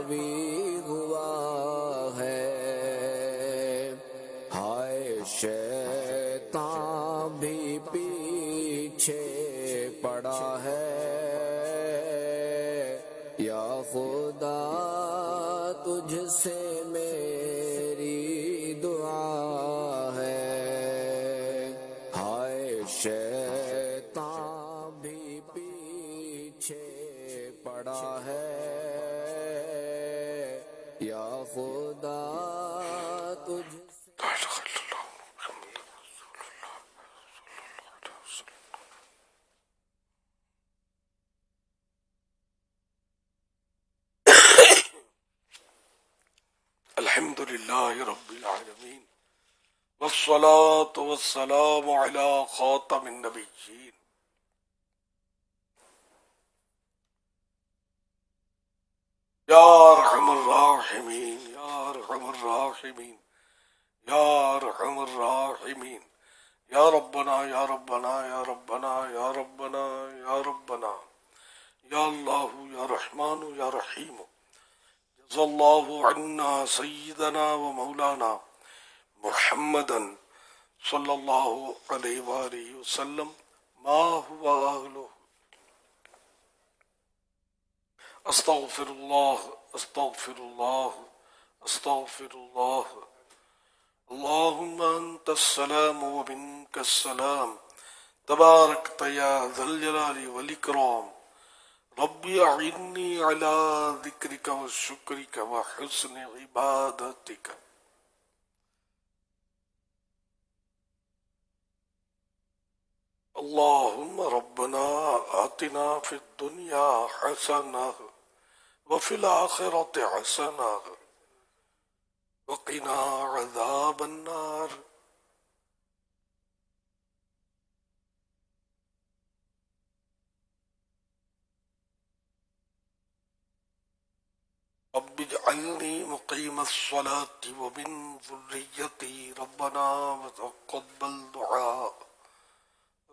حاوی ہوا ہے، ہائے شیطان بھی پیچھے پڑا ہے، یا خدا تجھ سے میری دعا ہے، ہائے شیطان بھی پیچھے پڑا ہے، یا خدا تجھ سے الحمد للہ رب العالمین والصلاة والسلام على خاتم النبیین یا ارحم الراحمین یا ارحم الراحمین یا ارحم الراحمین یا ربنا یا ربنا یا ربنا یا ربنا یا ربنا یا اللہ یا رحمان یا رحیم جزا اللہ عنا سیدنا و مولانا محمدا صلی اللہ علیہ وآلہ وسلم ما هو اہلہ استغفر اللہ استغفر اللہ استغفر اللہ اللہم انت السلام و منک السلام تبارکت یا ذا الجلال والاکرام ربی اعنی علی ذکرک و شکرک و حسن عبادتک اللہم ربنا آتنا فی الدنیا حسنہ وفی الآخرۃ حسنہ وقنا عذاب النار رب اجعلنی مقیم الصلاة ومن ذریتی ربنا وتقبل دعاء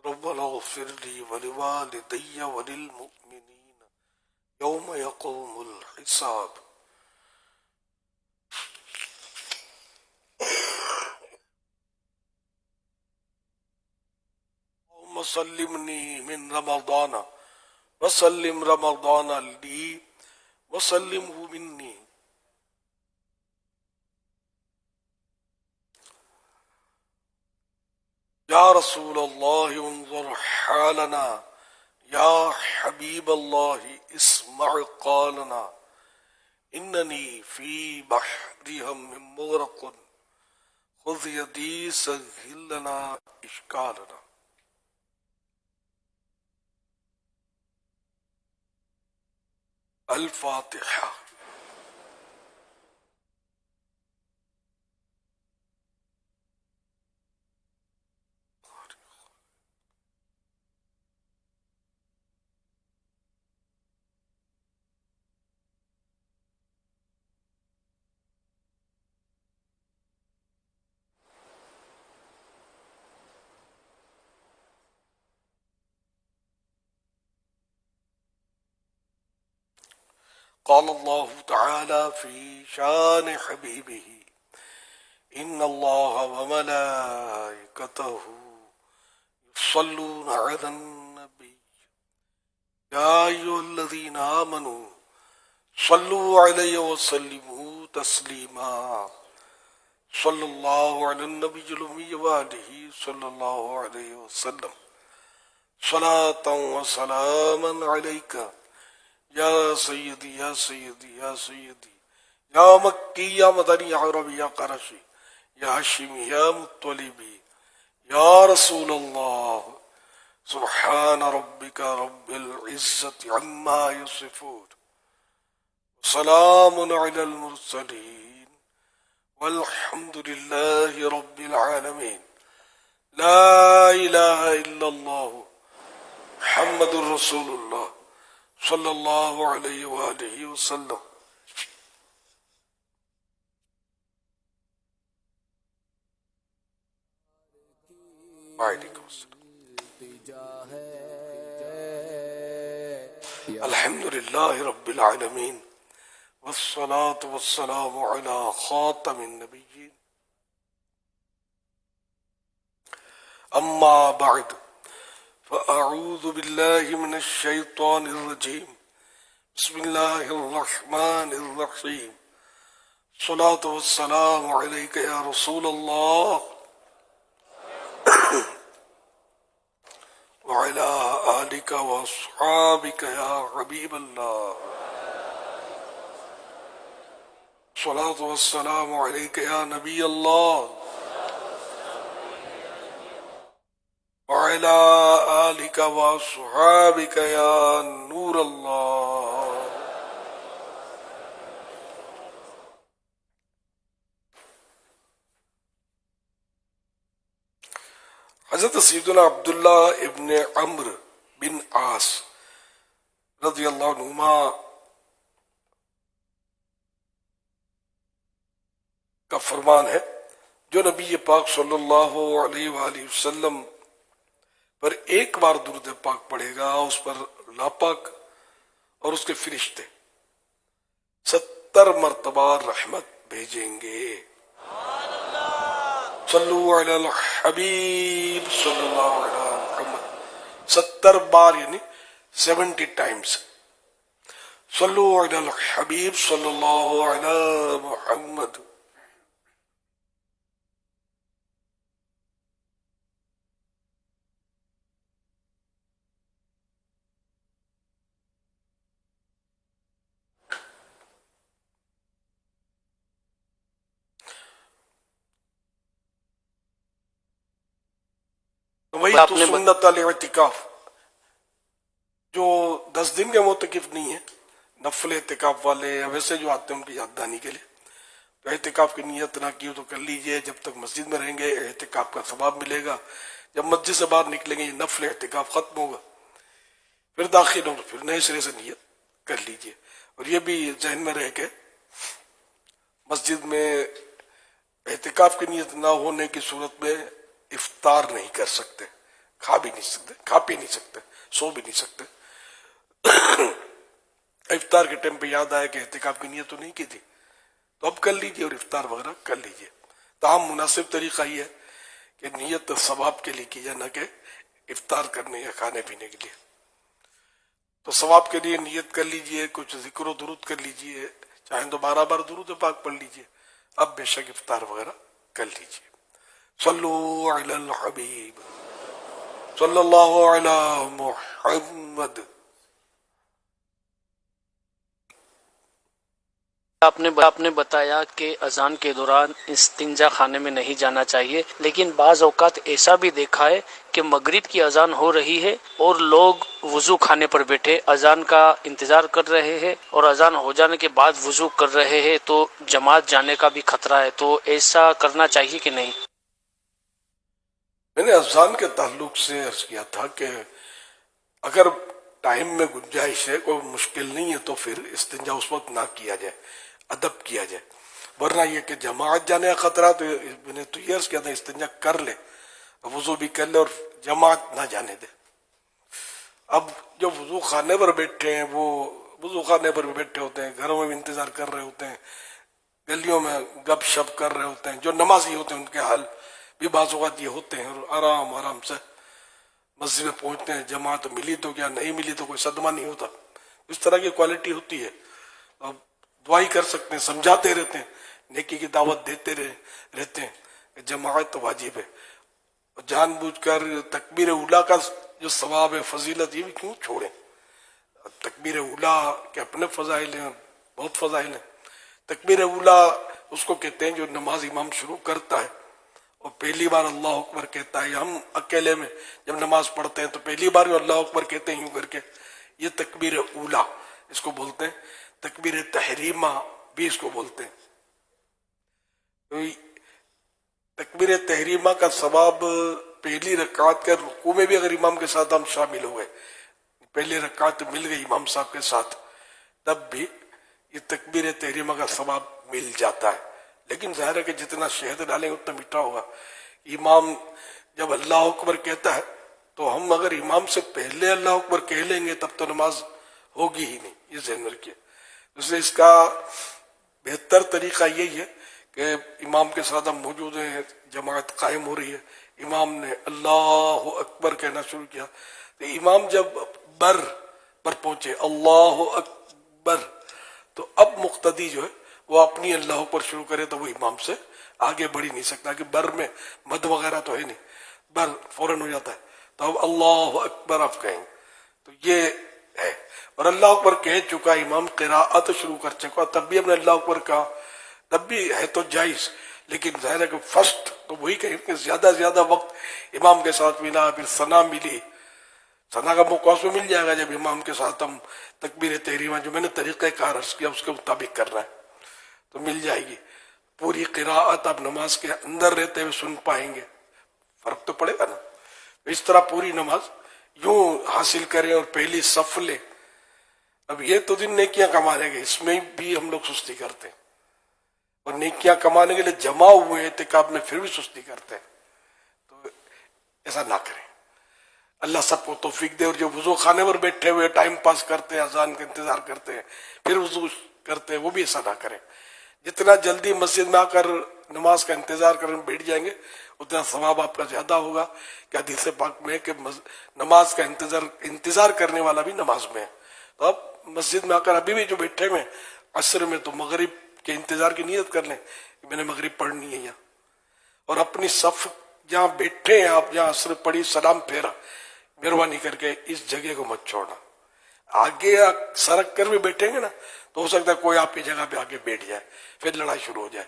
ربنا اغفر لي ولوالدي وللمؤمنين يوم يقوم الحساب اللهم سلمني من رمضان وسلم رمضان لي وسلمه مني یا رسول اللہ انظر حالنا یا حبیب اللہ اسمع قالنا اننی فی بحر ہم مغرق خذ یدی سہل لنا اشکالنا الفاتحہ قال اللہ تعالی فی شان حبیبہ ان اللہ وملائکتہ یصلون علی النبی یا ایھا الذین آمنوا صلوا علیہ وسلموا تسلیما صلی اللہ علی النبی الامی وآلہ صلی اللہ علیہ وسلم صلاۃ و سلاما علیک یا سیدی یا سیدی یا سیدی یا مکی یا مدنی یا عربی یا قرشی یا حشمی یا مطلبی یا رسول اللہ سبحان ربک رب العزت عما یصفون سلام علی المرسلین والحمد للہ رب العالمین لا الہ الا اللہ محمد رسول اللہ صلی اللہ علیہ وآلہ وسلم الحمد للہ رب العالمین والصلاة والسلام على خاتم النبيين أما بعد فأعوذ بالله من الشيطان الرجيم بسم الله الرحمن الرحيم الصلاة والسلام عليك يا رسول الله وعلى آلك وأصحابك يا حبيب الله الصلاة والسلام عليك يا نبي الله وعلى آلك وأصحابك يا نور الله. حضرت سیدنا عبداللہ ابن عمرو بن عاص رضی اللہ عنہما کا فرمان ہے، جو نبی پاک صلی اللہ علیہ وآلہ وسلم پر ایک بار درود پاک پڑھے گا، اس پر اللہ پاک اور اس کے فرشتے 70 مرتبہ رحمت بھیجیں گے. صلو علی الحبیب صلی اللہ علیہ محمد، 70 بار یعنی 70 ٹائمز. صلو علی الحبیب صلی اللہ علیہ محمد. وہی تو سنت الاعتکاف، جو 10 دن کے معتکف نہیں ہیں، نفل اعتکاف والے یا ویسے جو آتے ہیں ان کی یاد دہانی کے لیے، تو اعتکاف کی نیت نہ کی ہو تو کر لیجئے. جب تک مسجد میں رہیں گے اعتکاف کا ثواب ملے گا. جب مسجد سے باہر نکلیں گے یہ نفل اعتکاف ختم ہوگا، پھر داخل ہو تو پھر نئے سرے سے نیت کر لیجئے. اور یہ بھی ذہن میں رہ کے مسجد میں اعتکاف کی نیت نہ ہونے کی صورت میں افطار نہیں کر سکتے، کھا بھی نہیں سکتے، کھا پی نہیں سکتے، سو بھی نہیں سکتے. افطار کے ٹائم پہ یاد آیا کہ اعتکاف کی نیت تو نہیں کی تھی، تو اب کر لیجئے اور افطار وغیرہ کر لیجئے. تاہم مناسب طریقہ یہ ہے کہ نیت ثواب کے لیے کی جائے، نہ کہ افطار کرنے یا کھانے پینے کے لیے. تو ثواب کے لیے نیت کر لیجئے، کچھ ذکر و درود کر لیجئے، چاہیں تو 12 بار درود پاک پڑھ لیجئے. اب بے شک افطار وغیرہ کر لیجئے. صلو علی الحبیب صلی اللہ علی محمد. آپ نے بتایا کہ اذان کے دوران استنجا خانے میں نہیں جانا چاہیے، لیکن بعض اوقات ایسا بھی دیکھا ہے کہ مغرب کی اذان ہو رہی ہے اور لوگ وضو خانے پر بیٹھے اذان کا انتظار کر رہے ہیں، اور اذان ہو جانے کے بعد وضو کر رہے ہیں، تو جماعت جانے کا بھی خطرہ ہے. تو ایسا کرنا چاہیے کہ نہیں؟ میں نے اذان کے تعلق سے عرض کیا تھا کہ اگر ٹائم میں گنجائش ہے، کوئی مشکل نہیں ہے، تو پھر استنجا اس وقت نہ کیا جائے، ادب کیا جائے. ورنہ یہ کہ جماعت جانے کا خطرہ، تو میں نے تو یہ عرض کیا تھا استنجا کر لے، وضو بھی کر لے اور جماعت نہ جانے دے. اب جو وضو خانے پر بیٹھے ہیں وہ وضو خانے پر بھی بیٹھے ہوتے ہیں، گھروں میں بھی انتظار کر رہے ہوتے ہیں، گلیوں میں گپ شپ کر رہے ہوتے ہیں. جو نمازی ہوتے ہیں ان کے حال بھی بعض اوقات یہ ہوتے ہیں، اور آرام سے مسجد میں پہنچتے ہیں. جماعت ملی تو کیا، نہیں ملی تو کوئی صدمہ نہیں ہوتا. اس طرح کی کوالٹی ہوتی ہے. اب دعائی کر سکتے ہیں، سمجھاتے رہتے ہیں، نیکی کی دعوت دیتے رہتے ہیں کہ جماعت واجب ہے. جان بوجھ کر تکبیر اولیٰ کا جو ثواب ہے، فضیلت، یہ بھی کیوں چھوڑیں. تکبیر اولیٰ کے اپنے فضائل ہیں، بہت فضائل ہیں. تکبیر اولیٰ اس کو کہتے ہیں جو نماز امام شروع کرتا ہے اور پہلی بار اللہ اکبر کہتا ہے. ہم اکیلے میں جب نماز پڑھتے ہیں تو پہلی بار جو اللہ اکبر کہتے ہیں یوں کر کے، یہ تکبیر اولیٰ اس کو بولتے ہیں. تکبیر تحریمہ بھی اس کو بولتے ہیں. تکبیر تحریمہ کا ثواب پہلی رکعت کے رکوع میں بھی اگر امام کے ساتھ ہم شامل ہوئے، پہلی رکعت مل گئی امام صاحب کے ساتھ، تب بھی یہ تکبیر تحریمہ کا ثواب مل جاتا ہے. لیکن ظاہر ہے کہ جتنا شہد ڈالیں اتنا میٹھا ہوگا. امام جب اللہ اکبر کہتا ہے تو ہم اگر امام سے پہلے اللہ اکبر کہہ لیں گے تب تو نماز ہوگی ہی نہیں. یہ ذہن میں رکھیے. اس لیے اس کا بہتر طریقہ یہی ہے کہ امام کے ساتھ ہم موجود ہیں، جماعت قائم ہو رہی ہے، امام نے اللہ اکبر کہنا شروع کیا، تو امام جب بر پر پہنچے اللہ اکبر، تو اب مقتدی جو ہے وہ اپنی اللہ اکبر شروع کرے تو وہ امام سے آگے بڑھ ہی نہیں سکتا، کہ بر میں مد وغیرہ تو ہے نہیں، بر فوراً ہو جاتا ہے، تو اب اللہ اکبر آپ کہیں گے، تو یہ ہے۔ اور اللہ اکبر کہہ چکا امام، قراءت شروع کر چکا، تب بھی ہم نے اللہ اکبر کہا، تب بھی ہے تو جائز، لیکن ظاہر ہے کہ فرسٹ تو وہی کہیں کہ زیادہ سے زیادہ وقت امام کے ساتھ ملا، پھر ثنا ملی، ثنا کا موقع اس میں مل جائے گا جب امام کے ساتھ ہم تکبیر تحریمہ جو میں نے طریقہ کار عرض کیا اس کے مطابق کرنا ہے تو مل جائے گی۔ پوری قراءت آپ نماز کے اندر رہتے ہوئے سن پائیں گے، فرق تو پڑے گا نا۔ اس طرح پوری نماز یوں حاصل کریں اور پہلی صف لیں۔ اب یہ تو دن نیکیاں کمانے گے، اس میں بھی ہم لوگ سستی کرتے ہیں، اور نیکیاں کمانے کے لیے جمع ہوئے اعتکاف میں پھر بھی سستی کرتے ہیں، تو ایسا نہ کریں۔ اللہ سب کو توفیق دے۔ اور جو وضو خانے پر بیٹھے ہوئے ٹائم پاس کرتے ہیں، اذان کا انتظار کرتے ہیں پھر وضو کرتے ہیں، وہ بھی ایسا نہ کریں۔ جتنا جلدی مسجد میں آ کر نماز کا انتظار کرنے بیٹھ جائیں گے اتنا ثواب آپ کا زیادہ ہوگا، کہ حدیث پاک میں کہ نماز کا انتظار کرنے والا بھی نماز میں ہے۔ تو اب مسجد میں آ کر ابھی بھی جو بیٹھے ہوئے عصر میں، تو مغرب کے انتظار کی نیت کر لیں کہ میں نے مغرب پڑھنی ہے یہاں، اور اپنی صف جہاں بیٹھے ہیں آپ، جہاں عصر پڑھی سلام پھیرا، مہربانی کر کے اس جگہ کو مت چھوڑنا۔ آگے سرک کر بھی بیٹھیں گے نا تو ہو سکتا ہے کوئی آپ کی جگہ پہ آگے بیٹھ جائے، پھر لڑائی شروع ہو جائے،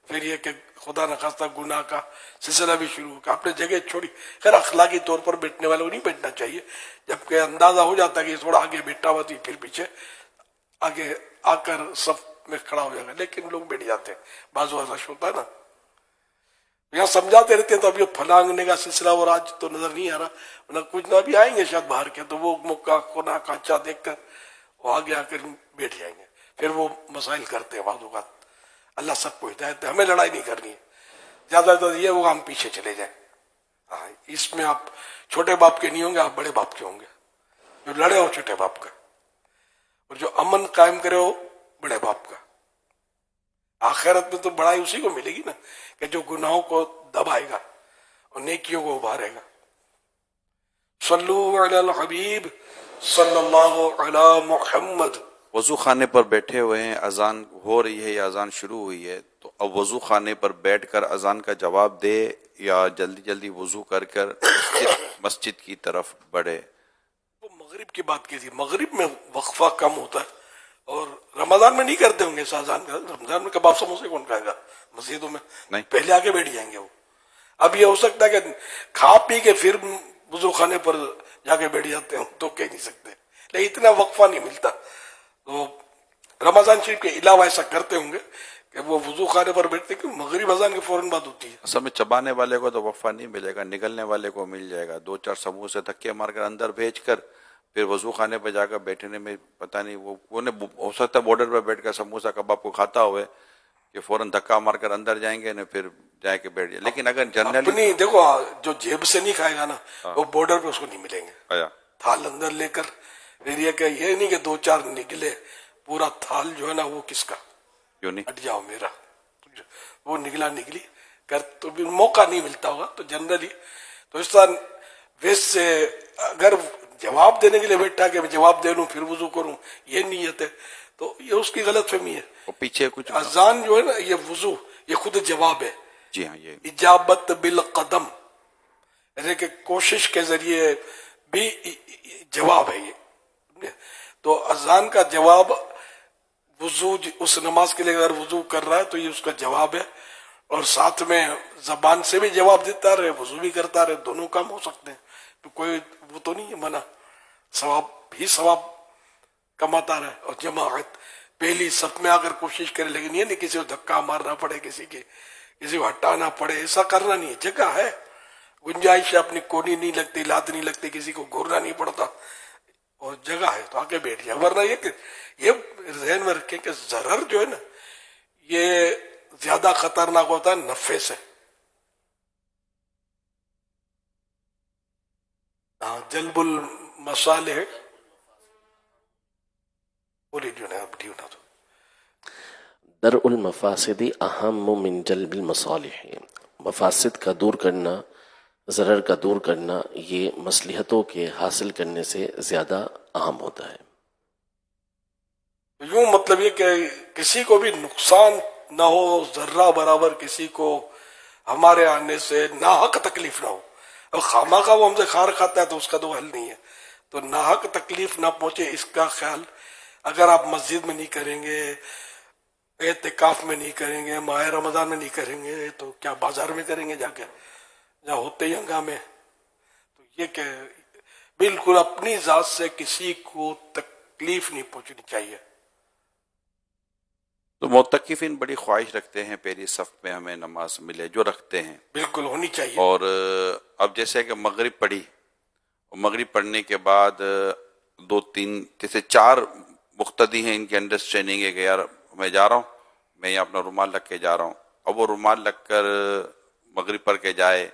پھر یہ کہ خدا نخواستہ گناہ کا سلسلہ بھی شروع ہو، کہ آپ نے جگہ چھوڑی۔ خیر اخلاقی طور پر بیٹھنے والے کو نہیں بیٹھنا چاہیے، جبکہ اندازہ ہو جاتا ہے کہ یہ تھوڑا آگے بیٹھا ہوا تھی، پھر پیچھے آگے آ کر صف میں کھڑا ہو جائے گا، لیکن لوگ بیٹھ جاتے ہیں، بعض رش ہوتا ہے نا، یہاں سمجھاتے رہتے ہیں تو اب یہ پھلانگنے کا سلسلہ اور آج تو نظر نہیں آ رہا، ورنہ کچھ نہ بھی آئیں گے شاید باہر کے، تو وہ مکہ کونا کانچا دیکھ کر وہ آگے آ کر بیٹھ جائیں گے، پھر وہ مسائل کرتے ہیں بعض اوقات۔ اللہ سب کو ہدایت دے، ہمیں لڑائی نہیں کرنی ہے، زیادہ تر یہ ہوگا ہم پیچھے چلے جائیں۔ ہاں، اس میں آپ چھوٹے باپ کے نہیں ہوں گے، آپ بڑے باپ کے ہوں گے، جو لڑے ہو چھوٹے باپ کا، اور جو امن قائم کرے ہو بڑے باپ کا۔ آخرت میں تو بڑائی اسی کو ملے گی نا، کہ جو گناہوں کو دبائے گا اور نیکیوں کو ابھارے گا۔ صلو علی الحبیب صلی اللہ علی محمد۔ وضو خانے پر بیٹھے ہوئے ہیں، اذان ہو رہی ہے یا اذان شروع ہوئی ہے، تو اب وضو خانے پر بیٹھ کر اذان کا جواب دے یا جلدی جلدی وضو کر کر مسجد کی طرف بڑھے؟ وہ مغرب کی بات کی تھی، مغرب میں وقفہ کم ہوتا ہے، اور رمضان میں نہیں کرتے ہوں گے اس اذان کا۔ رمضان میں کباب سموسے کون کھائے گا مسجدوں میں؟ نہیں، پہلے آگے بیٹھ جائیں گے وہ۔ اب یہ ہو سکتا ہے کہ کھا پی کے پھر وضو خانے پر جا کے بیٹھ جاتے ہیں تو کہہ نہیں سکتے، لیکن اتنا وقفہ نہیں ملتا۔ تو رمضان شریف کے علاوہ ایسا کرتے ہوں گے کہ وہ وضو خانے پر بیٹھتے، کہ مغرب اذان کے فوراً بعد ہوتی ہے۔ اصل میں چبانے والے کو تو وقفہ نہیں ملے گا، نگلنے والے کو مل جائے گا، 2-4 سموسے دھکے مار کر اندر بھیج کر پھر وضو خانے پہ جا کر بیٹھنے میں پتہ نہیں، وہ ہو سکتا ہے بارڈر پہ بیٹھ کر سموسا کباب کو کھاتا ہوئے کہ فوراً دھکا مار کر اندر جائیں گے نا، پھر جا کے بیٹھ جائے۔ لیکن اگر جنرلی اپنی دیکھو، جو جیب سے نہیں کھائے گا نا وہ بارڈر پہ اس کو نہیں ملیں گے، آیا تھال اندر لے کر۔ پھر یہ کہ یہ نہیں کہ 2-4 نکلے، پورا تھال جو ہے نا وہ کس کا، کیوں نہیں؟ ہٹ جاؤ میرا، وہ نکلا نکلی کر تو بھی موقع نہیں ملتا ہوگا۔ تو جنرلی تو اس طرح ویسے اگر جواب دینے کے لیے بیٹھا کہ میں جواب دے لوں پھر وضو کروں، یہ نیت ہے تو یہ اس کی غلط فہمی ہے۔ وہ پیچھے کچھ اذان جو ہے نا یہ وضو، یہ خود جواب ہے، جی ہاں، یہ اجابت بالقدم، یعنی کہ کوشش کے ذریعے بھی جواب ہے یہ۔ تو اذان کا جواب وضو، اس نماز کے لیے اگر وضو کر رہا ہے تو یہ اس کا جواب ہے، اور ساتھ میں زبان سے بھی جواب دیتا رہے، وضو بھی کرتا رہے، دونوں کام ہو سکتے ہیں، تو کوئی وہ تو نہیں ہے منع، ثواب ہی ثواب کماتا رہے۔ اور جماعت پہلی صف میں آ کر کوشش کرے، لیکن یہ نہیں کسی کو دھکا مارنا پڑے، کسی کو ہٹانا پڑے، ایسا کرنا نہیں ہے۔ جگہ ہے، گنجائش ہے، اپنی کونی نہیں لگتی، لات نہیں لگتی، کسی کو گھورنا نہیں پڑتا، اور جگہ ہے تو آگے بیٹھ جائے۔ ورنہ یہ کہ یہ ذہن میں رکھیں کہ ضرر جو ہے نا یہ زیادہ خطرناک ہوتا ہے نفع سے۔ جلب المصالح، بولی جو نا بڑھی اٹھا دو۔ درء المفاسد اہم من جلب المصالح، مفاسد کا دور کرنا، ضرر کا دور کرنا، یہ مصلحتوں کے حاصل کرنے سے زیادہ اہم ہوتا ہے۔ یوں مطلب یہ کہ کسی کو بھی نقصان نہ ہو، ذرہ برابر کسی کو ہمارے آنے سے ناحق تکلیف نہ ہو۔ اور خامخواہ وہ ہم سے کھار کھاتا ہے تو اس کا تو حل نہیں ہے، تو ناحق تکلیف نہ پہنچے اس کا خیال اگر آپ مسجد میں نہیں کریں گے، اعتکاف میں نہیں کریں گے، ماہ رمضان میں نہیں کریں گے، تو کیا بازار میں کریں گے جا کے جہاں ہوتے ہی ہنگامے؟ تو یہ کہ بالکل اپنی ذات سے کسی کو تکلیف نہیں پہنچنی چاہیے۔ تو معتکفین بڑی خواہش رکھتے ہیں پہلی صف میں ہمیں نماز ملے، جو رکھتے ہیں، بالکل ہونی چاہیے۔ اور اب جیسے کہ مغرب پڑھی، مغرب پڑھنے کے بعد 2-3 جیسے 4 مقتدی ہیں، ان کی انڈرسٹینڈنگ ہے کہ یار میں جا رہا ہوں، میں یہ اپنا رومال رکھ کے جا رہا ہوں۔ اب وہ رومال رکھ کر مغرب پڑھ کے جائے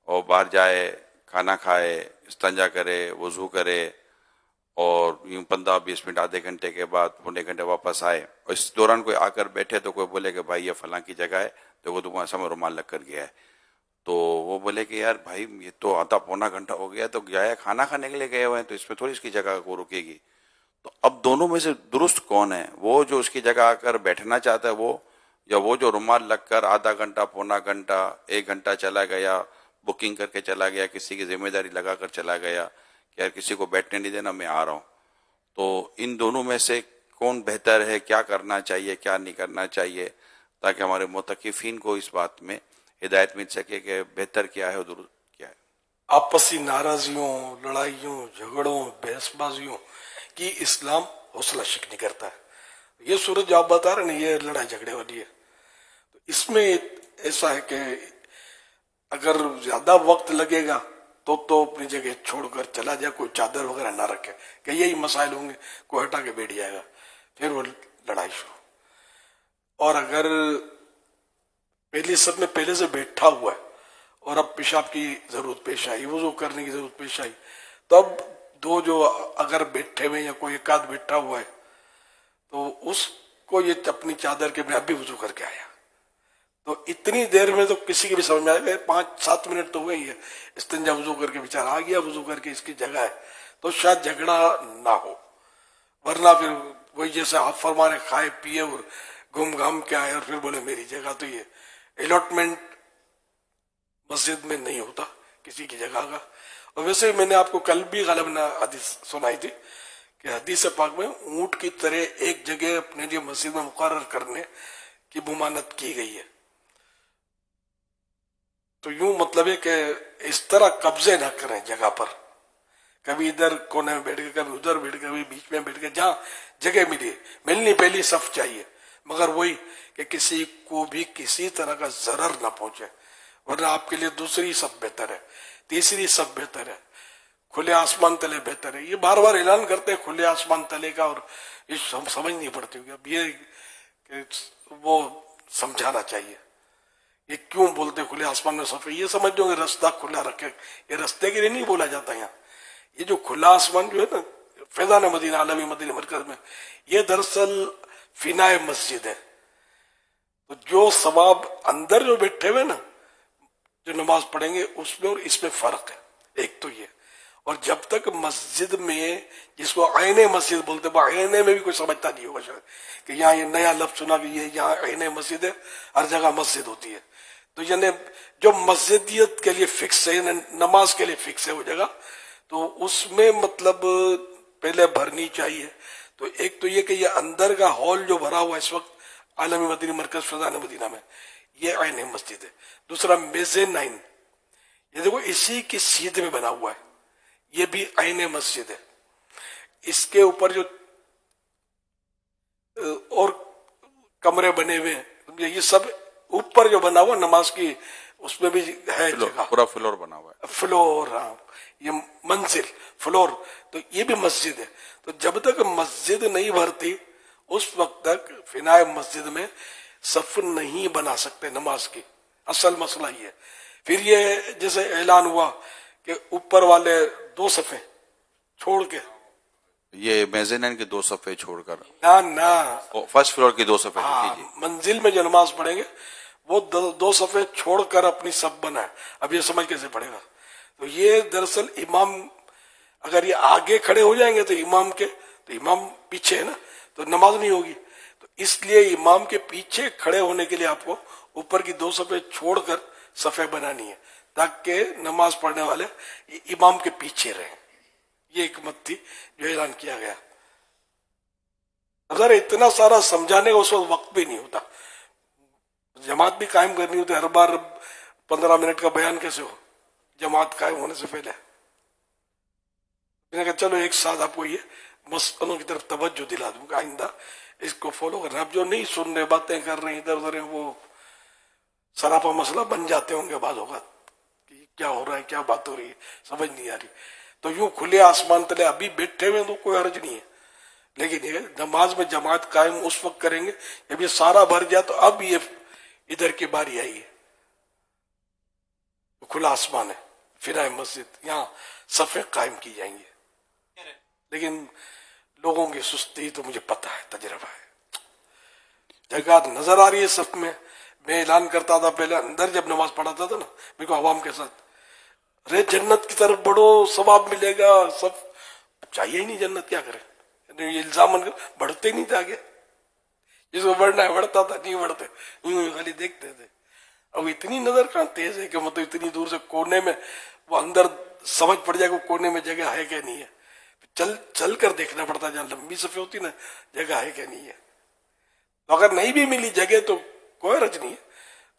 اور باہر جائے، کھانا کھائے، استنجا کرے، وضو کرے، اور یوں 15-20 منٹ آدھے گھنٹے کے بعد پونے گھنٹے واپس آئے، اور اس دوران کوئی آ کر بیٹھے تو کوئی بولے کہ بھائی یہ فلاں کی جگہ ہے، تو وہ تمہارے سامنے رومال لگ کر گیا ہے، تو وہ بولے کہ یار بھائی یہ تو آدھا پونا گھنٹہ ہو گیا، تو گیا ہے کھانا کھانے کے لیے گئے ہوئے ہیں، تو اس میں تھوڑی اس کی جگہ کو رکے گی۔ تو اب دونوں میں سے درست کون ہے؟ وہ جو اس کی جگہ آ کر بیٹھنا چاہتا ہے وہ، یا وہ جو رومال لگ کر آدھا گھنٹہ، پونا گھنٹہ، 1 گھنٹہ چلا گیا، بکنگ کر کے چلا گیا، کسی کی ذمہ داری لگا کر چلا گیا کہ یار کسی کو بیٹھنے نہیں دینا، میں آ رہا ہوں۔ تو ان دونوں میں سے کون بہتر ہے؟ کیا کرنا چاہیے، کیا نہیں کرنا چاہیے، تاکہ ہمارے معتکفین کو اس بات میں ہدایت مل سکے کہ بہتر کیا ہے اور درست کیا ہے۔ آپسی ناراضیوں، لڑائیوں، جھگڑوں، بحث بازیوں کی اسلام حوصلہ شکنی کرتا ہے۔ یہ صورت جو آپ بتا رہے ہیں یہ لڑائی جھگڑے والی ہے، تو اس میں ایسا ہے کہ اگر زیادہ وقت لگے گا تو اپنی جگہ چھوڑ کر چلا جائے، کوئی چادر وغیرہ نہ رکھے کہ یہی مسائل ہوں گے، کوئی ہٹا کے بیٹھ جائے گا، پھر وہ لڑائی شروع۔ اور اگر پہلی صف میں پہلے سے بیٹھا ہوا ہے اور اب پیشاب کی ضرورت پیش آئی، وضو کرنے کی ضرورت پیش آئی، تو اب 2 جو اگر بیٹھے ہوئے یا کوئی ایک آدھ بیٹھا ہوا ہے تو اس کو یہ اپنی چادر کے میں اب بھی وضو کر کے آیا، تو اتنی دیر میں تو کسی کی بھی سمجھ میں آئے گا 5-7 منٹ تو ہوئے ہی ہے، استنجا وضو کر کے بیچارہ آ گیا، وضو کر کے اس کی جگہ ہے، تو شاید جھگڑا نہ ہو، ورنہ پھر وہی جیسے آپ فرما رہے کھائے پیے اور گھوم گھام کے آئے اور پھر بولے میری جگہ، تو یہ الاٹمنٹ مسجد میں نہیں ہوتا کسی کی جگہ کا۔ اور ویسے میں نے آپ کو کل بھی غالباً حدیث سنائی تھی کہ حدیث پاک میں اونٹ کی طرح ایک جگہ اپنے لیے مسجد میں مقرر کرنے کی ممانعت کی گئی ہے۔ تو یوں مطلب ہے کہ اس طرح قبضے نہ کریں جگہ پر، کبھی ادھر کونے میں بیٹھ کے، کبھی ادھر بیٹھ کے، کبھی بیچ میں بیٹھ کے، جہاں جگہ ملنی پہلی صف چاہیے، مگر وہی کہ کسی کو بھی کسی طرح کا ضرر نہ پہنچے، ورنہ آپ کے لیے دوسری صف بہتر ہے، تیسری صف بہتر ہے، کھلے آسمان تلے بہتر ہے۔ یہ بار بار اعلان کرتے ہیں کھلے آسمان تلے کا، اور یہ سمجھ نہیں پڑتی ہوگی، اب یہ کہ وہ سمجھانا چاہیے یہ کیوں بولتے کھلے آسمان میں صف ہے۔ یہ سمجھ دو کہ رستہ کھلا رکھے، یہ رستے کے لیے نہیں بولا جاتا یہاں، یہ جو کھلا آسمان جو ہے نا فیضان مدینہ عالمی مدینہ مرکز میں، یہ دراصل فنائے مسجد ہے، تو جو ثواب اندر جو بیٹھے ہوئے نا جو نماز پڑھیں گے اس میں اور اس میں فرق ہے، ایک تو یہ۔ اور جب تک مسجد میں، جس کو عین مسجد بولتے ہیں، عین میں بھی کوئی سمجھتا نہیں ہوگا شاید کہ یہاں یہ نیا لفظ سنا کہ یہ یہاں عین مسجد ہے، ہر جگہ مسجد ہوتی ہے، تو یعنی جو مسجدیت کے لیے فکس ہے، یعنی نماز کے لیے فکس ہے وہ جگہ، تو اس میں مطلب پہلے بھرنی چاہیے۔ تو ایک تو یہ کہ یہ اندر کا ہال جو بھرا ہوا اس وقت عالمی مدینہ مرکز فیضان مدینہ میں، یہ عین مسجد ہے۔ دوسرا میزینائن، یہ دیکھو اسی کی سیدھ میں بنا ہوا ہے، یہ بھی عین مسجد ہے۔ اس کے اوپر جو اور کمرے بنے ہوئے ہیں، یہ سب اوپر جو بنا ہوا نماز کی، اس میں بھی ہے جگہ، پورا فلور بنا ہوا ہے، فلور، ہاں یہ منزل فلور، تو یہ بھی مسجد ہے۔ تو جب تک مسجد نہیں بھرتی اس وقت تک فنائے مسجد میں صف نہیں بنا سکتے نماز کی، اصل مسئلہ یہ ہے۔ پھر یہ جیسے اعلان ہوا کہ اوپر والے 2 صفیں چھوڑ کے یہ میزینین کے 2 صفحے چھوڑ کر نہ فرسٹ فلور کی 2 صفحے ہاں جی منزل میں جو نماز پڑھیں گے وہ 2 صفحے چھوڑ کر اپنی صف بنائے. اب یہ سمجھ کیسے پڑے گا؟ تو یہ دراصل امام اگر یہ آگے کھڑے ہو جائیں گے تو امام پیچھے ہے نا، تو نماز نہیں ہوگی. تو اس لیے امام کے پیچھے کھڑے ہونے کے لیے آپ کو اوپر کی 2 صفحے چھوڑ کر صفحے بنانی ہے تاکہ نماز پڑھنے والے امام کے پیچھے رہیں. یہ حکمت تھی جو اعلان کیا گیا. اگر اتنا سارا سمجھانے کا اس وقت بھی نہیں ہوتا، جماعت بھی قائم کرنی ہوتی، ہر بار 15 منٹ کا بیان کیسے ہو جماعت قائم ہونے سے پہلے. میں نے کہا چلو ایک ساتھ آپ کو یہ مسئلوں کی طرف توجہ دلا دوں گا، آئندہ اس کو فالو کرنا. اب جو نہیں سن رہے، باتیں کر رہے ہیں ادھر ادھر، وہ سراپا مسئلہ بن جاتے ہوں گے بعض اوقات کہ کیا ہو رہا ہے، کیا بات ہو رہی ہے، سمجھ نہیں آ رہی. تو یوں کھلے آسمان تلے ابھی بیٹھے ہوئے تو کوئی حرج نہیں ہے، لیکن یہ نماز میں جماعت قائم اس وقت کریں گے جب یہ سارا بھر جائے. تو اب یہ ادھر کی باری آئی ہے، کھلا آسمان ہے، فنائے مسجد، یہاں صفیں قائم کی جائیں گی. لیکن لوگوں کی سستی تو مجھے پتہ ہے، تجربہ ہے. جگہ نظر آ رہی ہے صف میں. میں اعلان کرتا تھا پہلے اندر جب نماز پڑھاتا تھا نا، میرے کو عوام کے ساتھ، ارے جنت کی طرف بڑھو، ثواب ملے گا. سب چاہیے ہی نہیں، جنت کیا کرے؟ یہ الزام بڑھتے نہیں تھے آگے. جس کو بڑھنا ہے بڑھتا تھا، نہیں بڑھتے خالی دیکھتے تھے. اب اتنی نظر کہاں تیز ہے کہ مطلب اتنی دور سے کونے میں وہ اندر سمجھ پڑ جائے کہ کونے میں جگہ ہے کہ نہیں ہے. چل کر دیکھنا پڑتا، جہاں لمبی صفیں ہوتی نا، جگہ ہے کہ نہیں ہے. تو اگر نہیں بھی ملی جگہ تو کوئی حرج نہیں ہے.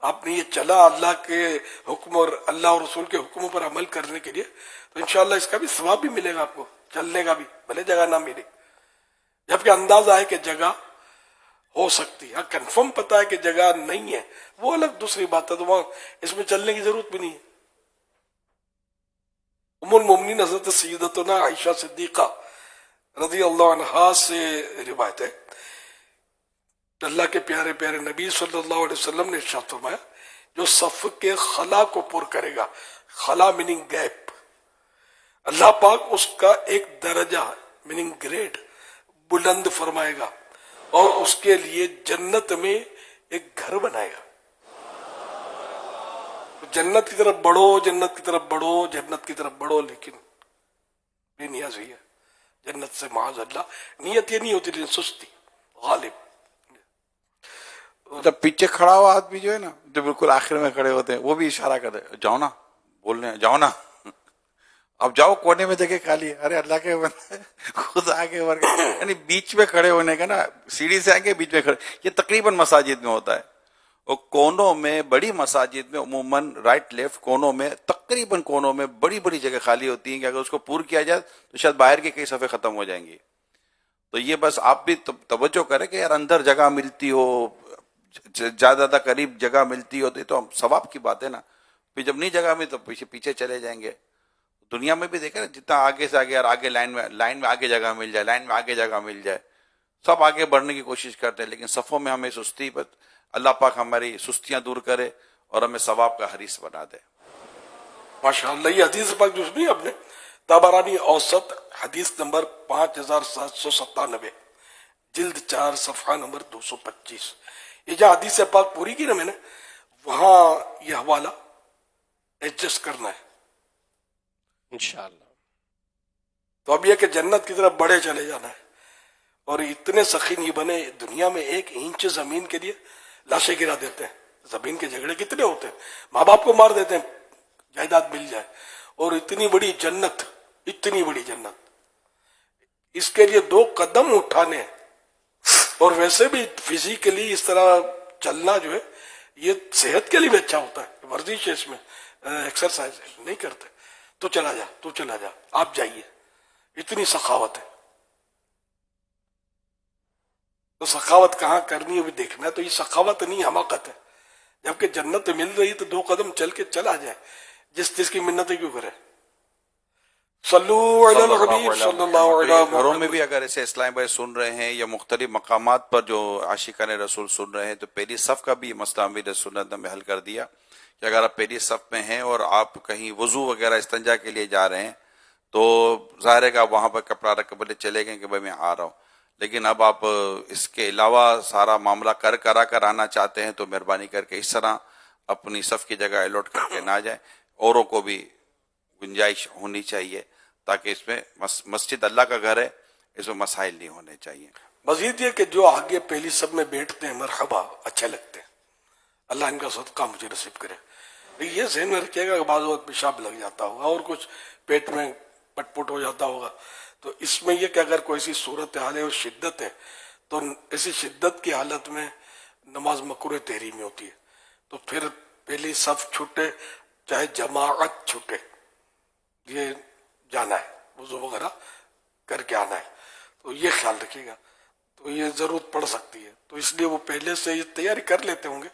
آپ نے یہ چلا اللہ کے حکم اور اللہ اور رسول کے حکموں پر عمل کرنے کے لیے، تو انشاءاللہ اس کا بھی ثواب بھی ملے گا آپ کو، چلنے کا بھی، بھلے جگہ نہ ملے. جبکہ اندازہ ہے کہ جگہ ہو سکتی ہے، کنفرم پتا ہے کہ جگہ نہیں ہے، وہ الگ دوسری بات ہے. تو وہاں اس میں چلنے کی ضرورت بھی نہیں ہے. ام المومنین حضرت سیدتنا عائشہ صدیقہ رضی اللہ عنہا سے روایت ہے، اللہ کے پیارے پیارے نبی صلی اللہ علیہ وسلم نے ارشاد فرمایا، جو صف کے خلا کو پر کرے گا، خلا میننگ گیپ، اللہ پاک اس کا ایک درجہ میننگ گریڈ بلند فرمائے گا اور اس کے لیے جنت میں ایک گھر بنائے گا. جنت کی طرف بڑھو، جنت کی طرف بڑھو، جنت کی طرف بڑھو، لیکن بے نیازی ہے جنت سے، معاذ اللہ. نیت یہ نہیں ہوتی لیکن سستی غالب. جب پیچھے کھڑا ہوا آدمی جو ہے نا، جو بالکل آخر میں کھڑے ہوتے ہیں، وہ بھی اشارہ کرتے ہیں، جاؤ نا، بولنے جاؤ نا، اب جاؤ، کونے میں جگہ خالی ہے. ارے اللہ کے بندے، خود آگے ورگ، یعنی بیچ میں کھڑے ہونے کا نا، سیڑھی سے آگے بیچ میں کھڑے. یہ تقریباً مساجد میں ہوتا ہے، اور کونوں میں، بڑی مساجد میں عموماً رائٹ لیفٹ کونوں میں، تقریباً کونوں میں بڑی بڑی جگہ خالی ہوتی ہیں کہ اگر اس کو پور کیا جائے تو شاید باہر کے کئی صفحے ختم ہو جائیں گی. تو یہ بس آپ بھی توجہ کریں کہ یار اندر جگہ ملتی ہو، زیادہ قریب جگہ ملتی ہوتی تو ثواب کی بات ہے نا. پھر جب نہیں جگہ میں تو پیچھے چلے جائیں گے. دنیا میں بھی دیکھیں نا، جتنا آگے سے آگے، یار آگے لائن میں آگے جگہ مل جائے، لائن میں آگے جگہ مل جائے، سب آگے بڑھنے کی کوشش کرتے ہیں، لیکن صفوں میں ہمیں سستی. بس اللہ پاک ہماری سستیاں دور کرے اور ہمیں ثواب کا حریص بنا دے. ماشاءاللہ. یہ حدیث پاک جو سنی آپ نے، طبرانی اوسط حدیث نمبر 5797، جلد 4 صفحہ نمبر 225. یہ جو حدیث پاک پوری کی نا میں نے، وہاں یہ حوالہ ایڈجسٹ کرنا ہے انشاءاللہ. تو اب یہ کہ جنت کی طرف بڑھے چلے جانا ہے، اور اتنے سخی نہیں بنے. دنیا میں 1 انچ زمین کے لیے لاشیں گرا دیتے ہیں. زمین کے جھگڑے کتنے ہوتے ہیں، ماں باپ کو مار دیتے ہیں جائیداد مل جائے. اور اتنی بڑی جنت، اتنی بڑی جنت، اس کے لیے 2 قدم اٹھانے ہیں. اور ویسے بھی فزیکلی اس طرح چلنا جو ہے یہ صحت کے لیے بھی اچھا ہوتا ہے. ورزش ہے اس میں، ایکسرسائز نہیں کرتے تو چلا جا، تو چلا جا، آپ جائیے. اتنی سخاوت ہے. تو سخاوت کہاں کرنی ہے بھی دیکھنا ہے. تو یہ سخاوت نہیں، حماقت ہے. جبکہ جنت مل رہی تو 2 قدم چل کے چلا جائے، جس کی منتیں کیوں کرے. صلو علی الحبیب صلی اللہ علیہ وسلم. گھروں میں بھی اگر ایسے اسلام بھائی سن رہے ہیں یا مختلف مقامات پر جو عاشقان رسول سن رہے ہیں، تو پہلی صف کا بھی مسئلہ امیر سنت نے حل کر دیا کہ اگر آپ پہلی صف میں ہیں اور آپ کہیں وضو وغیرہ استنجا کے لیے جا رہے ہیں تو ظاہر ہے کہ آپ وہاں پر کپڑا رکھ کے بولے چلے گئے کہ بھائی میں آ رہا ہوں، لیکن اب آپ اس کے علاوہ سارا معاملہ کرا کر آنا چاہتے ہیں تو مہربانی کر کے اس طرح اپنی صف کی جگہ الاٹ کر کے نہ جائیں، اوروں کو بھی گنجائش ہونی چاہیے تاکہ اس میں مسجد اللہ کا گھر ہے، اس میں مسائل نہیں ہونے چاہیے۔ مزید یہ کہ جو آگے پہلی سب میں بیٹھتے ہیں مرحبا اچھے لگتے ہیں، اللہ ان کا صدقہ مجھے نصیب کرے۔ یہ ذہن میں رکھیے گا کہ بعض وقت پیشاب لگ جاتا ہوگا اور کچھ پیٹ میں پٹ پٹ ہو جاتا ہوگا، تو اس میں یہ کہ اگر کوئی ایسی صورت حال ہے اور شدت ہے تو ایسی شدت کی حالت میں نماز مکروہ تحریمی ہوتی ہے، تو پھر پہلی صف چھوٹے چاہے جماعت چھوٹے، یہ جانا ہے، وضو وغیرہ کر کے آنا ہے، تو یہ خیال رکھیے گا۔ تو یہ ضرورت پڑ سکتی ہے، تو اس لیے وہ پہلے سے یہ تیاری کر لیتے ہوں گے،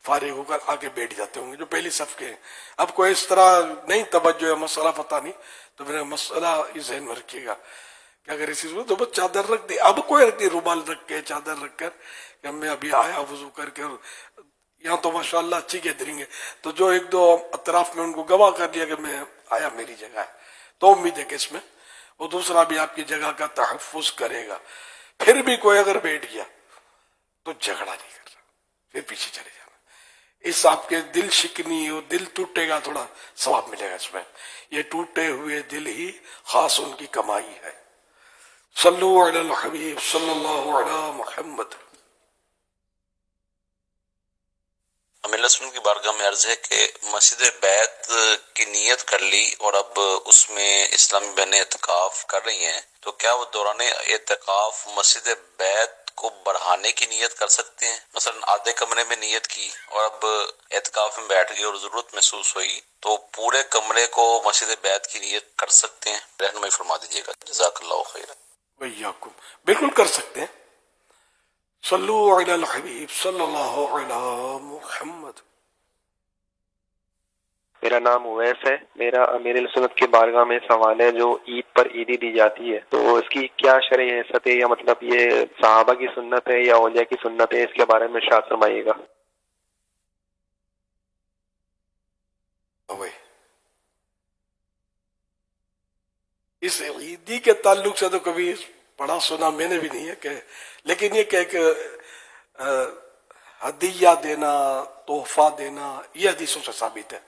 فارغ ہو کر آگے بیٹھ جاتے ہوں گے جو پہلی صف کے ہیں۔ اب کوئی اس طرح نہیں توجہ ہے، مسئلہ پتہ نہیں، تو پھر مسئلہ اس ذہن میں رکھیے گا کہ اگر اسی صورت تو بس چادر رکھ دی، اب کوئی رکھ دی رومال رکھ کے چادر رکھ کر کہ میں ابھی آیا وضو کر کے، یہاں تو ماشاءاللہ اچھی گیدرنگ ہے، تو جو ایک دو اطراف میں ان کو گواہ کر دیا کہ میں آیا میری جگہ ہے، تو امید ہے کہ اس میں وہ دوسرا بھی آپ کی جگہ کا تحفظ کرے گا۔ پھر بھی کوئی اگر بیٹھ گیا تو جھگڑا نہیں کرنا، پھر پیچھے چلے جانا، اس آپ کے دل شکنی اور دل ٹوٹے گا، تھوڑا ثواب ملے گا اس میں۔ یہ ٹوٹے ہوئے دل ہی خاص ان کی کمائی ہے۔ صلو علی الحبیب صلی اللہ علی محمد۔ امیر رسول کی بارگاہ میں عرض ہے کہ مسجد بیت کی نیت کر لی اور اب اس میں اسلامی بہنیں اعتکاف کر رہی ہیں، تو کیا وہ دوران اعتکاف مسجد بیت کو بڑھانے کی نیت کر سکتے ہیں؟ مثلا آدھے کمرے میں نیت کی اور اب اعتکاف میں بیٹھ گئی اور ضرورت محسوس ہوئی تو پورے کمرے کو مسجد بیت کی نیت کر سکتے ہیں؟ رہنمائی فرما دیجیے گا، جزاک اللہ خیر۔ ویاکم، بالکل کر سکتے ہیں۔ صلو علی الحبیب صلی اللہ علی محمد۔ میرا نام اویس ہے، میرا امیر سنت کی بارگاہ میں سوال ہے، جو عید پر عیدی دی جاتی ہے تو اس کی کیا شرعی حیثیت ہے، یا مطلب یہ صحابہ کی سنت ہے یا اولیاء کی سنت ہے، اس کے بارے میں ارشاد فرمائیے گا۔ اس عیدی کے تعلق سے تو کبھی پڑھا سنا میں نے بھی نہیں ہے کہ، لیکن یہ کہ ایک ہدیہ دینا، تحفہ دینا، یہ حدیثوں سے ثابت ہے،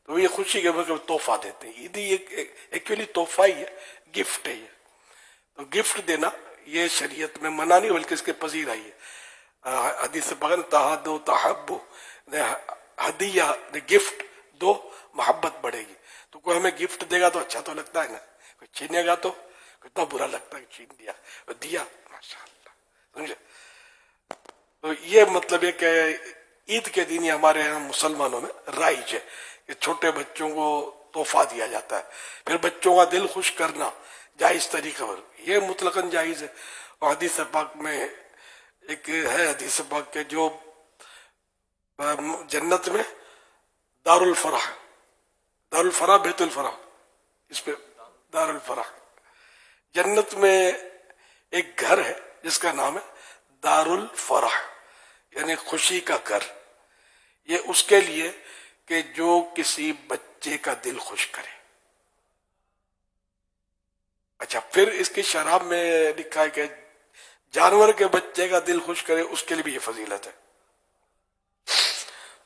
تو یہ خوشی کے موقع پہ تحفہ دیتے ہیں۔ عیدی ایکچولی تحفہ ہی ہے، گفٹ ہے یہ، تو گفٹ دینا یہ شریعت میں منع نہیں بلکہ اس کے پذیر آئی ہے۔ حدیث پاک تہادو تحبو، ہدیہ گفٹ دو محبت بڑھے گی، تو کوئی ہمیں گفٹ دے گا تو اچھا تو لگتا ہے نا، کوئی چھینے گا تو کتنا برا لگتا ہے کہ چھین دیا، دیا ماشاءاللہ، سمجھے؟ تو یہ مطلب ہے کہ عید کے دن ہمارے یہاں مسلمانوں میں رائج ہے کہ چھوٹے بچوں کو تحفہ دیا جاتا ہے، پھر بچوں کا دل خوش کرنا جائز طریقہ پر، یہ مطلقاً جائز ہے۔ اور حدیث پاک میں ایک ہے، حدیث پاک کے جو جنت میں دار الفرح، دار الفرح بیت الفرح، اس پہ دار الفرح، جنت میں ایک گھر ہے جس کا نام ہے دار الفرح، یعنی خوشی کا گھر۔ یہ اس کے لیے کہ جو کسی بچے کا دل خوش کرے۔ اچھا، پھر اس کی شرح میں لکھا ہے کہ جانور کے بچے کا دل خوش کرے، اس کے لیے بھی یہ فضیلت ہے۔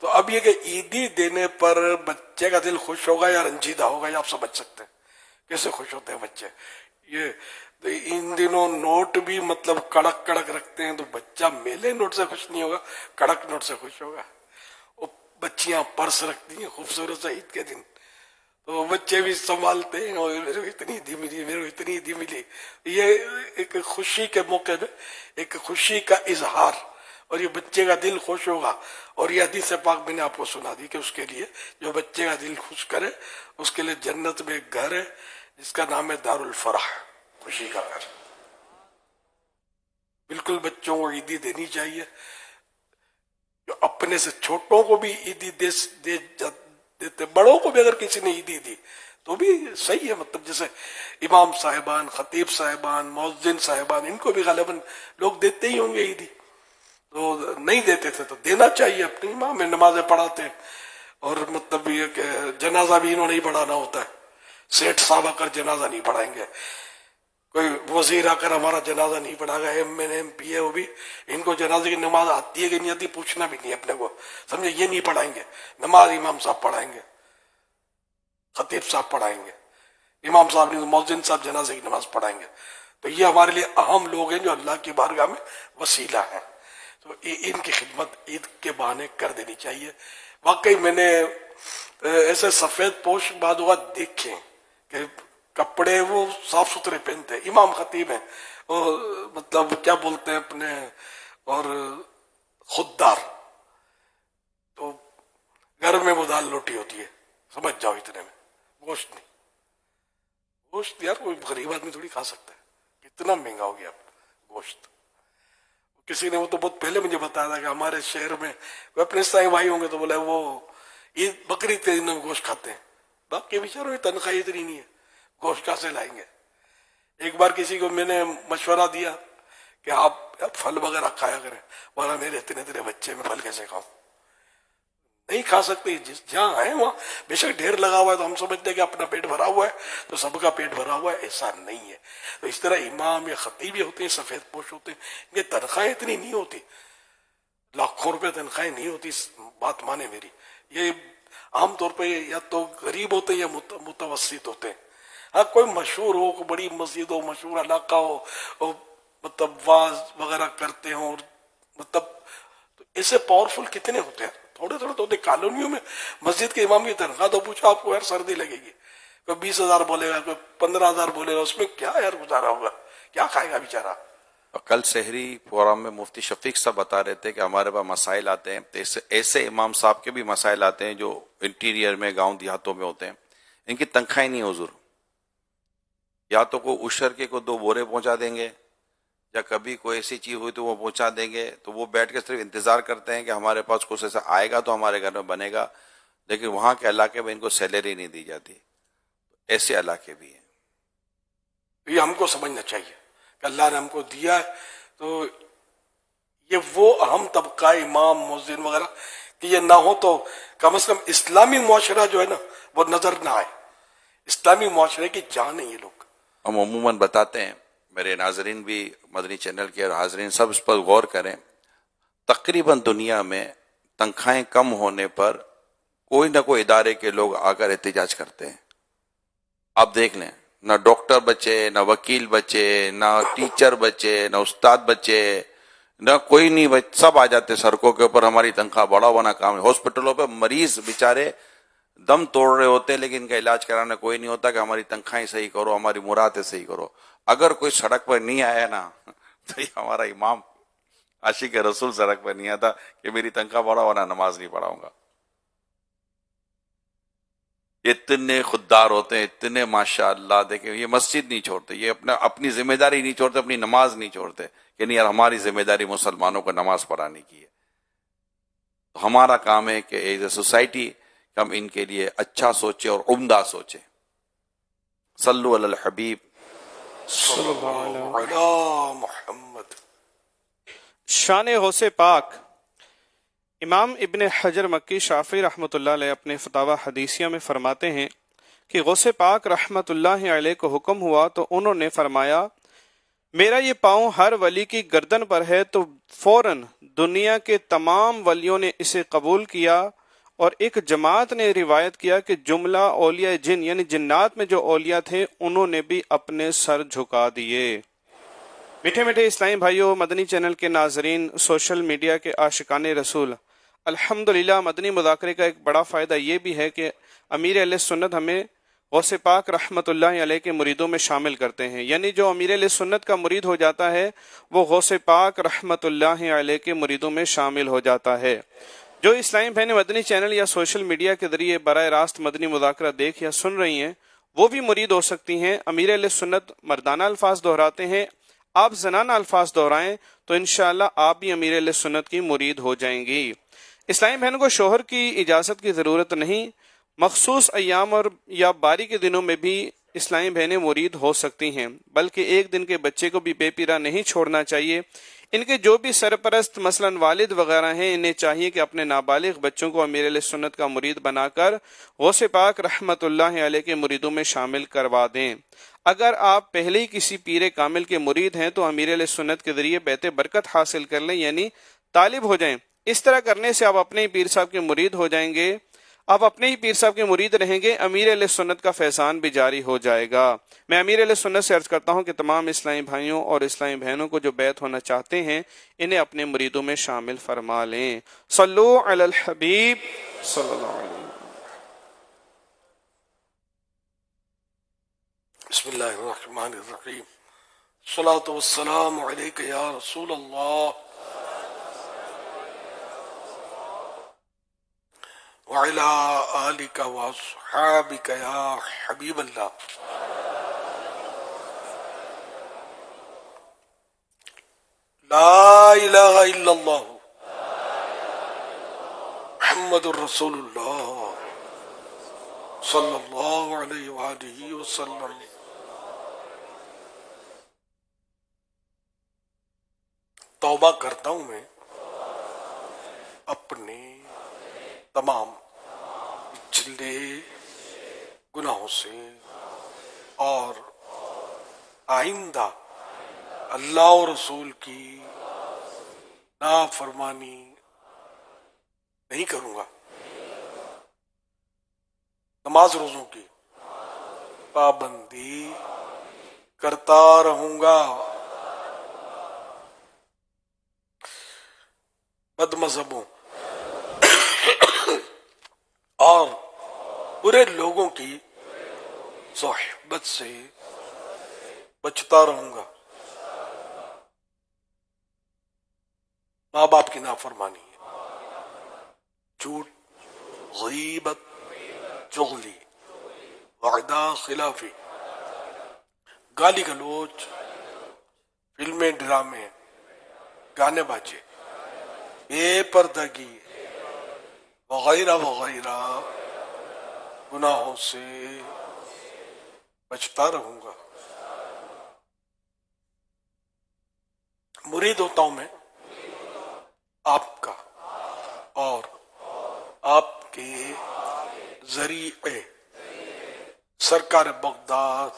تو اب یہ کہ عیدی دینے پر بچے کا دل خوش ہوگا یا رنجیدہ ہوگا، یہ آپ سمجھ سکتے ہیں کیسے خوش ہوتے ہیں بچے۔ یہ ان دنوں نوٹ بھی مطلب کڑک کڑک رکھتے ہیں، تو بچہ میلے نوٹ سے خوش نہیں ہوگا، کڑک نوٹ سے خوش ہوگا۔ وہ بچیاں پرس رکھتی ہیں خوبصورت سے عید کے دن، تو بچے بھی سنبھالتے ہیں، اور میرے کو اتنی عیدی ملی، میرے کو اتنی عیدی ملی۔ یہ ایک خوشی کے موقع پہ ایک خوشی کا اظہار، اور یہ بچے کا دل خوش ہوگا۔ اور یہ حدیث پاک میں نے آپ کو سنا دی کہ اس کے لیے جو بچے کا دل خوش کرے، اس کے لیے جنت میں ایک گھر ہے جس کا نام ہے دار الفرح، خوشی کا گھر۔ بالکل بچوں کو عیدی دینی چاہیے، جو اپنے سے چھوٹوں کو بھی عیدی دیتے، بڑوں کو بھی اگر کسی نے عیدی دی تو بھی صحیح ہے، مطلب جیسے امام صاحبان، خطیب صاحبان، مؤذن صاحبان، ان کو بھی غالباً لوگ دیتے ہی ہوں گے عیدی، تو نہیں دیتے تھے تو دینا چاہیے، اپنے امام میں نمازیں پڑھاتے ہیں، اور مطلب یہ کہ جنازہ بھی انہوں نے ہی پڑھانا ہوتا ہے. سیٹھ صاحب آ کر جنازہ نہیں پڑھائیں گے, کوئی وزیر آ کر ہمارا جنازہ نہیں پڑھا گا, ایم پی ہے وہ بھی, ان کو جنازے کی نماز آتی ہے کہ نہیں آتی پوچھنا بھی نہیں اپنے کو, سمجھے, یہ نہیں پڑھائیں گے. نماز امام صاحب پڑھائیں گے, خطیب صاحب پڑھائیں گے, امام صاحب نہیں, مؤذن صاحب جنازے کی نماز پڑھائیں گے. تو یہ ہمارے لیے اہم لوگ ہیں جو اللہ کی بارگاہ میں وسیلہ ہیں. تو ان کی خدمت عید کے بہانے کر دینی چاہیے. واقعی میں نے ایسے سفید پوش بعد اوقات دیکھے کہ کپڑے وہ صاف ستھرے پہنتے, امام خطیب ہیں, اور مطلب کیا بولتے ہیں اپنے, اور خوددار, تو گھر میں وہ دال روٹی ہوتی ہے, سمجھ جاؤ اتنے میں, گوشت نہیں. گوشت یار کوئی غریب آدمی تھوڑی کھا سکتا ہے, کتنا مہنگا ہو گیا اب گوشت. کسی نے وہ تو بہت پہلے مجھے بتایا تھا کہ ہمارے شہر میں کوئی اپنے عیسائی بھائی ہوں گے تو بولے وہ عید بقرعید کے دنوں میں گوشت کھاتے ہیں, باقی بیچاروں کی تنخواہ اتنی نہیں ہے, گوشت کہاں سے لائیں گے. ایک بار کسی کو میں نے مشورہ دیا کہ آپ پھل وغیرہ کھایا کریں, بولا میرے اتنے بچے میں پھل کیسے کھاؤں, نہیں کھا سکتے. جس جہاں ہیں وہاں بے شک ڈھیر لگا ہوا ہے تو ہم سمجھتے ہیں کہ اپنا پیٹ بھرا ہوا ہے تو سب کا پیٹ بھرا ہوا ہے, ایسا نہیں ہے. تو اس طرح امام یا خطیب یہ ہوتے ہیں, سفید پوش ہوتے ہیں, ان کی تنخواہیں اتنی نہیں ہوتی, لاکھوں روپے تنخواہیں نہیں ہوتی. بات مانے میری, یہ عام طور پہ یا تو غریب ہوتے ہیں یا متوسط ہوتے ہیں. ہاں کوئی مشہور ہو, کوئی بڑی مسجد ہو, مشہور علاقہ ہو, مطلب واز وغیرہ کرتے ہوں, مطلب ایسے پاورفل کتنے ہوتے ہیں, تھوڑے تھوڑے تو ہوتے. کالونیوں میں مسجد کے امام کی تنخواہ تو پوچھو آپ کو یار سردی لگے گی, کوئی 20,000 بولے گا, کوئی 15,000 بولے گا, اس میں کیا یار گزارا ہوگا, کیا کھائے گا بیچارہ. کل شہری پروگرام میں مفتی شفیق صاحب بتا رہے تھے کہ ہمارے پاس مسائل آتے ہیں, ایسے امام صاحب کے بھی مسائل آتے ہیں جو انٹیریئر میں گاؤں دیہاتوں میں ہوتے ہیں, ان کی تنخواہیں نہیں حضور, یا تو کوئی اشر کے کو 2 بورے پہنچا دیں گے, یا کبھی کوئی ایسی چیز ہوئی تو وہ پہنچا دیں گے, تو وہ بیٹھ کے صرف انتظار کرتے ہیں کہ ہمارے پاس کچھ ایسا آئے گا تو ہمارے گھر میں بنے گا, لیکن وہاں کے علاقے میں ان کو سیلری نہیں دی جاتی. ایسے علاقے بھی ہیں. یہ ہم کو سمجھنا چاہیے کہ اللہ نے ہم کو دیا ہے, تو یہ وہ اہم طبقہ امام مؤذن وغیرہ کہ یہ نہ ہو تو کم از کم اسلامی معاشرہ جو ہے نا وہ نظر نہ آئے. اسلامی معاشرے کی جان ہے یہ لوگ. ہم عموماً بتاتے ہیں, میرے ناظرین بھی مدنی چینل کے اور حاضرین سب اس پر غور کریں, تقریباً دنیا میں تنخواہیں کم ہونے پر کوئی نہ کوئی ادارے کے لوگ آ کر احتجاج کرتے ہیں. آپ دیکھ لیں, نہ ڈاکٹر بچے, نہ وکیل بچے, نہ ٹیچر بچے, نہ استاد بچے, نہ کوئی نہیں سب آ جاتے سڑکوں کے اوپر, ہماری تنخواہ بڑا بنا کام ہے. ہاسپٹلوں پہ مریض بیچارے دم توڑ رہے ہوتے ہیں لیکن ان کا علاج کرانا کوئی نہیں ہوتا کہ ہماری تنخواہیں صحیح کرو, ہماری مرادیں صحیح کرو. اگر کوئی سڑک پر نہیں آیا نا تو یہ ہمارا امام عاشق رسول سڑک پر نہیں آتا کہ میری تنخواہ بڑا ہونا نماز نہیں پڑھاؤں گا. اتنے خوددار ہوتے ہیں, اتنے ماشاء اللہ. دیکھیں یہ مسجد نہیں چھوڑتے, یہ اپنی ذمہ داری نہیں چھوڑتے, اپنی نماز نہیں چھوڑتے کہ نہیں یار ہماری ذمہ داری مسلمانوں کو نماز پڑھانے کی ہے. تو ہمارا کام ہے کہ ایز اے سوسائٹی ہم ان کے لیے اچھا سوچیں اور عمدہ سوچیں. صلو علی الحبیب صلی اللہ علی محمد. شان غوث پاک امام ابن حجر مکی شافعی رحمۃ اللہ علیہ اپنے فتاوی حدیثیہ میں فرماتے ہیں کہ غوث پاک رحمۃ اللہ علیہ کو حکم ہوا تو انہوں نے فرمایا میرا یہ پاؤں ہر ولی کی گردن پر ہے, تو فوراً دنیا کے تمام ولیوں نے اسے قبول کیا. اور ایک جماعت نے روایت کیا کہ جملہ اولیاء جن یعنی جنات میں جو اولیاء تھے انہوں نے بھی اپنے سر جھکا دیے. میٹھے میٹھے اسلامی بھائیوں, مدنی چینل کے ناظرین, سوشل میڈیا کے عاشقان رسول, الحمدللہ مدنی مذاکرے کا ایک بڑا فائدہ یہ بھی ہے کہ امیر اہل سنت ہمیں غوث پاک رحمۃ اللہ علیہ کے مریدوں میں شامل کرتے ہیں. یعنی جو امیر اہل سنت کا مرید ہو جاتا ہے وہ غوث پاک رحمۃ اللہ علیہ کے مریدوں میں شامل ہو جاتا ہے. جو اسلامی بہنیں مدنی چینل یا سوشل میڈیا کے ذریعے براہ راست مدنی مذاکرہ دیکھ یا سن رہی ہیں وہ بھی مرید ہو سکتی ہیں. امیر اہل سنت مردانہ الفاظ دہراتے ہیں, آپ زنانہ الفاظ دہرائیں تو انشاءاللہ آپ بھی امیر اہل سنت کی مرید ہو جائیں گی. اسلامی بہن کو شوہر کی اجازت کی ضرورت نہیں, مخصوص ایام اور یا باری کے دنوں میں بھی اسلامی بہنیں مرید ہو سکتی ہیں، بلکہ ایک دن کے بچے کو بھی بے پیرا نہیں چھوڑنا چاہیے۔ ان کے جو بھی سرپرست مثلاً والد وغیرہ ہیں، انہیں چاہیے کہ اپنے نابالغ بچوں کو امیر علیہ سنت کا مرید بنا کر غوث پاک رحمت اللہ علیہ کے مریدوں میں شامل کروا دیں۔ اگر آپ پہلے ہی کسی پیر کامل کے مرید ہیں تو امیر علیہ سنت کے ذریعے بیت برکت حاصل کر لیں، یعنی طالب ہو جائیں۔ اس طرح کرنے سے آپ اپنے ہی پیر صاحب کے مرید ہو جائیں گے، آپ اپنے ہی پیر صاحب کے مرید رہیں گے، امیر علیہ سنت کا فیضان بھی جاری ہو جائے گا۔ میں امیر علیہ سنت سے عرض کرتا ہوں کہ تمام اسلامی بھائیوں اور اسلامی بہنوں کو جو بیعت ہونا چاہتے ہیں انہیں اپنے مریدوں میں شامل فرما لیں۔ صلو علی الحبیب صلی اللہ علیہ وسلم۔ بسم اللہ الرحمن الرحیم، الصلاۃ والسلام علیک یا رسول اللہ وعلی آلک واصحابک یا حبیب اللہ۔ لا الہ الا اللہ محمد الرسول اللہ صلی اللہ علیہ وآلہ وسلم۔ توبہ کرتا ہوں میں اپنے تمام پچھلے گناہوں سے اور آئندہ اللہ اور رسول کی نافرمانی نہیں کروں گا، نماز روزوں کی پابندی کرتا رہوں گا، بد مذہبوں اور برے لوگوں کی صحبت سے بچتا رہوں گا، ماں باپ کی نافرمانی، جھوٹ، غیبت، چغلی، وعدہ خلافی، گالی گلوچ، فلمیں، ڈرامے، گانے باجے، بے پردگی وغیرہ وغیرہ گناہوں سے بچتا رہوں گا۔ مرید ہوتا ہوں میں آپ کا اور آپ کے ذریعے سرکار بغداد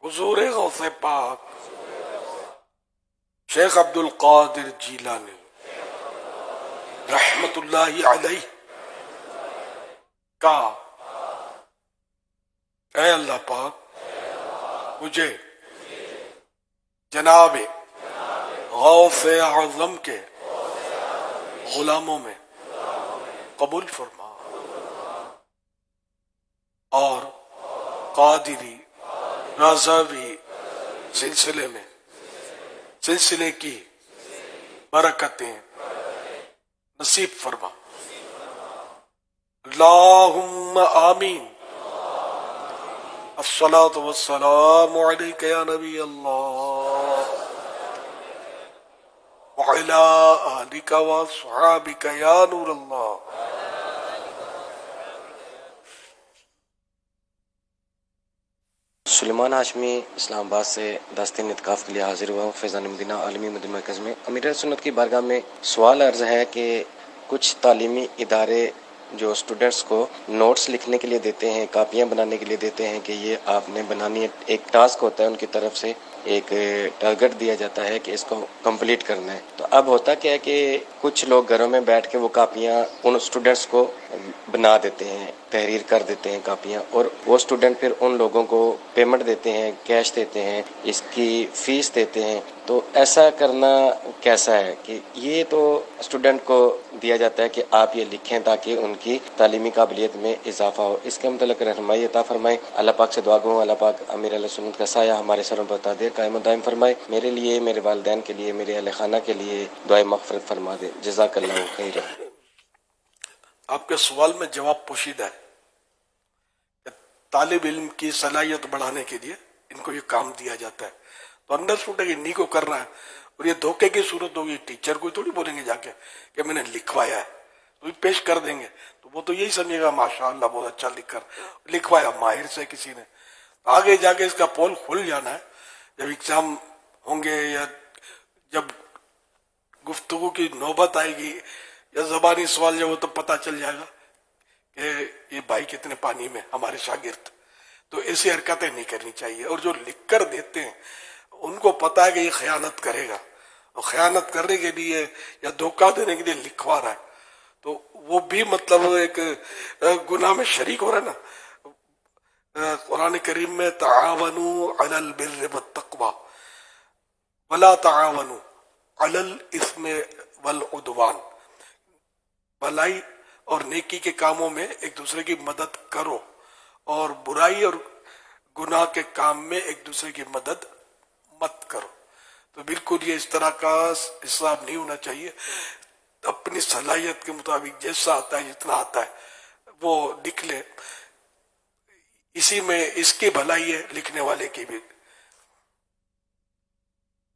حضور غوث پاک شیخ عبد القادر جیلانی رحمت اللہ علیہ کا اے اللہ پاک مجھے جناب غوث اعظم کے غلاموں میں قبول فرما اور قادری رضوی سلسلے کی برکتیں نصیب فرما، اللہم آمین۔ الصلاة والسلام علیک یا نبی اللہ وعلی آلک واصحابک یا نور اللہ۔ سلیمان ہاشمی اسلام آباد سے داستین اتقاف کے لیے حاضر ہوا ہوں فیضان مدینہ عالمی مدنی مرکز میں۔ امیر سنت کی بارگاہ میں سوال عرض ہے کہ کچھ تعلیمی ادارے جو اسٹوڈنٹس کو نوٹس لکھنے کے لیے دیتے ہیں، کاپیاں بنانے کے لیے دیتے ہیں کہ یہ آپ نے بنانی ہے، ایک ٹاسک ہوتا ہے ان کی طرف سے، ایک ٹارگٹ دیا جاتا ہے کہ اس کو کمپلیٹ کرنا ہے۔ تو اب ہوتا کیا ہے کہ کچھ لوگ گھروں میں بیٹھ کے وہ کاپیاں ان اسٹوڈنٹس کو بنا دیتے ہیں، تحریر کر دیتے ہیں کاپیاں، اور وہ اسٹوڈنٹ پھر ان لوگوں کو پیمنٹ دیتے ہیں، کیش دیتے ہیں، اس کی فیس دیتے ہیں۔ تو ایسا کرنا کیسا ہے کہ یہ تو اسٹوڈنٹ کو دیا جاتا ہے کہ آپ یہ لکھیں تاکہ ان کی تعلیمی قابلیت میں اضافہ ہو۔ اس کے متعلق رہنمائی عطا فرمائے۔ اللہ پاک سے دعا گو اللہ پاک امیر علیہ سنت کا سایہ ہمارے سروں پر عطا دے، قائم و دائم فرمائے۔ میرے لیے، میرے والدین کے لیے، میرے اہل خانہ کے لیے دعائے مغفرت فرما دے۔ جزاک اللہ خیر۔ آپ کے سوال میں جواب پوشیدہ ہے کہ طالب علم کی صلاحیت بڑھانے کے لیے ان کو یہ کام دیا جاتا ہے، تو انڈرسٹوڈ ہے کہ انہی کو کرنا ہے، اور یہ دھوکے کی صورت ہوگی، ٹیچر کو تھوڑی بولیں گے جا کے کہ میں نے لکھوایا ہے، تو بھی پیش کر دیں گے تو وہ تو یہی سمجھے گا ماشاءاللہ بہت اچھا لکھوایا ماہر سے کسی نے. آگے جا کے اس کا پول کھل جانا ہے جب ایگزام ہوں گے یا جب گفتگو کی نوبت آئے گی یا زبانی سوال جب ہو تو پتہ چل جائے گا کہ یہ بھائی کتنے پانی میں ہمارے شاگرد. تو ایسی حرکتیں نہیں کرنی چاہیے. اور جو لکھ کر دیتے ہیں ان کو پتا ہے کہ یہ خیانت کرے گا اور خیانت کرنے کے لیے یا دھوکہ دینے کے لیے لکھوا رہا ہے تو وہ بھی مطلب ایک گناہ میں شریک ہو رہا ہے نا. قرآن کریم میں تعاونوا علی البر والتقوی ولا تعاونوا علی الاثم والعدوان. بھلائی اور نیکی کے کاموں میں ایک دوسرے کی مدد کرو اور برائی اور گناہ کے کام میں ایک دوسرے کی مدد مت کرو. تو بالکل یہ اس طرح کا حساب نہیں ہونا چاہیے. اپنی صلاحیت کے مطابق جیسا آتا ہے جتنا آتا ہے وہ لکھ لے. اسی میں اس کی بھلائی ہے لکھنے والے کی بھی.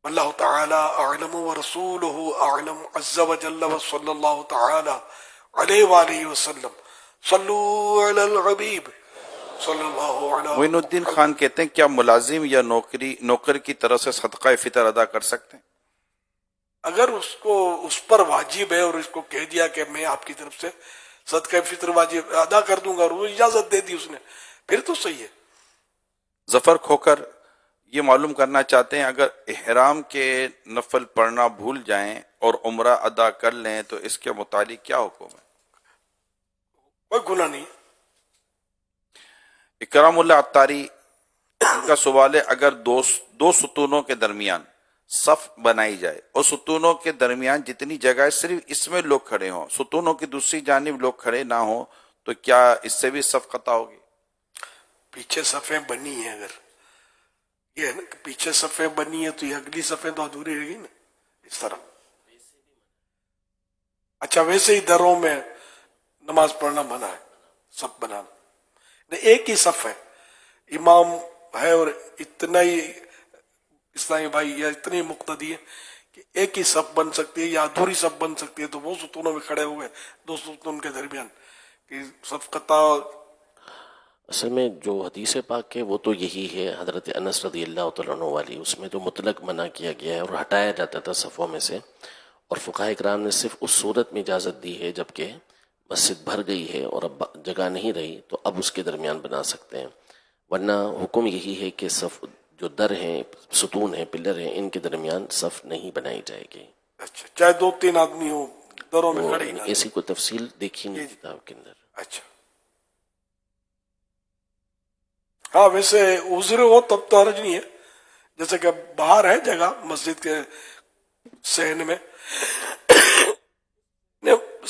واللہ تعالی اعلم ورسولہ اعلم عز وجل وصلی اللہ تعالی علیہ وآلہ وسلم. صلو علی الحبیب صلی اللہ علیہ. معین الدین خان کہتے ہیں کیا ملازم یا نوکر کی طرف سے صدقہ فطر ادا کر سکتے ہیں؟ اگر اس پر واجب ہے اور اس کو کہہ دیا کہ میں آپ کی طرف سے صدقہ فطر واجب ادا کر دوں گا اور وہ اجازت دے دی اس نے پھر تو صحیح ہے. ظفر کھوکر یہ معلوم کرنا چاہتے ہیں اگر احرام کے نفل پڑھنا بھول جائیں اور عمرہ ادا کر لیں تو اس کے متعلق کیا حکم ہے؟ کوئی گناہ نہیں. اکرام اللہ عطاری ان کا سوال ہے اگر دو ستونوں کے درمیان صف بنائی جائے اور ستونوں کے درمیان جتنی جگہ ہے صرف اس میں لوگ کھڑے ہوں, ستونوں کی دوسری جانب لوگ کھڑے نہ ہوں تو کیا اس سے بھی صف قطع ہوگی؟ پیچھے صفیں بنی ہیں, اگر یہ ہے نا کہ پیچھے صفیں بنی ہیں تو یہ اگلی صفیں تو ادھوری رہ گی نا اس طرح. اچھا ویسے ہی دروں میں نماز پڑھنا منع ہے صف بنانا. ایک ہی صف ہے, امام ہے اور اتنا ہی اسلامی بھائی یا اتنی مقتدی ہے کہ ایک ہی صف بن سکتی ہے یا ادھوری صف بن سکتی ہے تو وہ ستونوں میں کھڑے ہوئے دو ستون کے درمیان کہ صف قطع. اصل میں جو حدیث پاک ہے وہ تو یہی ہے حضرت انس رضی اللہ تعالیٰ عنہ والی, اس میں تو مطلق منع کیا گیا ہے اور ہٹایا جاتا تھا صفوں میں سے, اور فقہاء کرام نے صرف اس صورت میں اجازت دی ہے جبکہ مسجد بھر گئی ہے اور اب جگہ نہیں رہی تو اب اس کے درمیان بنا سکتے ہیں, ورنہ حکم یہی ہے کہ صف جو در ہیں ستون ہیں پلر ہیں ان کے درمیان صف نہیں بنائی جائے گی. اچھا چاہے 2-3 آدمی ہو دروں میں کھڑے. ایسی کوئی تفصیل دیکھی نہیں کتاب کے اندر. اچھا ہاں ویسے عذر ہو تب تو حرج نہیں ہے, جیسے کہ باہر ہے جگہ مسجد کے صحن میں.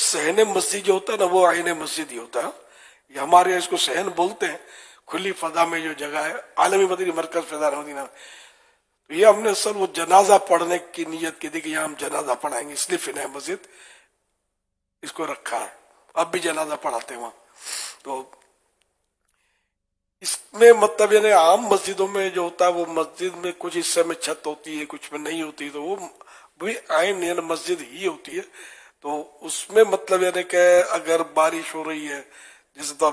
صحن مسجد جو ہوتا ہے نا وہ عین مسجد ہی ہوتا ہے. یہ ہمارے یہاں اس کو صحن بولتے ہیں, کھلی فضا میں جو جگہ ہے. عالمی مدنی مرکز فیضان مدینہ تو یہ ہم نے اصل وہ جنازہ پڑھنے کی نیت کی تھی کہ یہاں ہم جنازہ پڑھائیں گے, اس لیے فنا مسجد اس کو رکھا ہے. اب بھی جنازہ پڑھاتے ہیں وہاں. تو اس میں مطلب یعنی عام مسجدوں میں جو ہوتا ہے وہ مسجد میں کچھ حصے میں چھت ہوتی ہے کچھ میں نہیں ہوتی, تو وہ بھی عین یعنی مسجد ہی ہوتی ہے. تو اس میں مطلب یعنی کہ اگر بارش ہو رہی ہے جیسے تو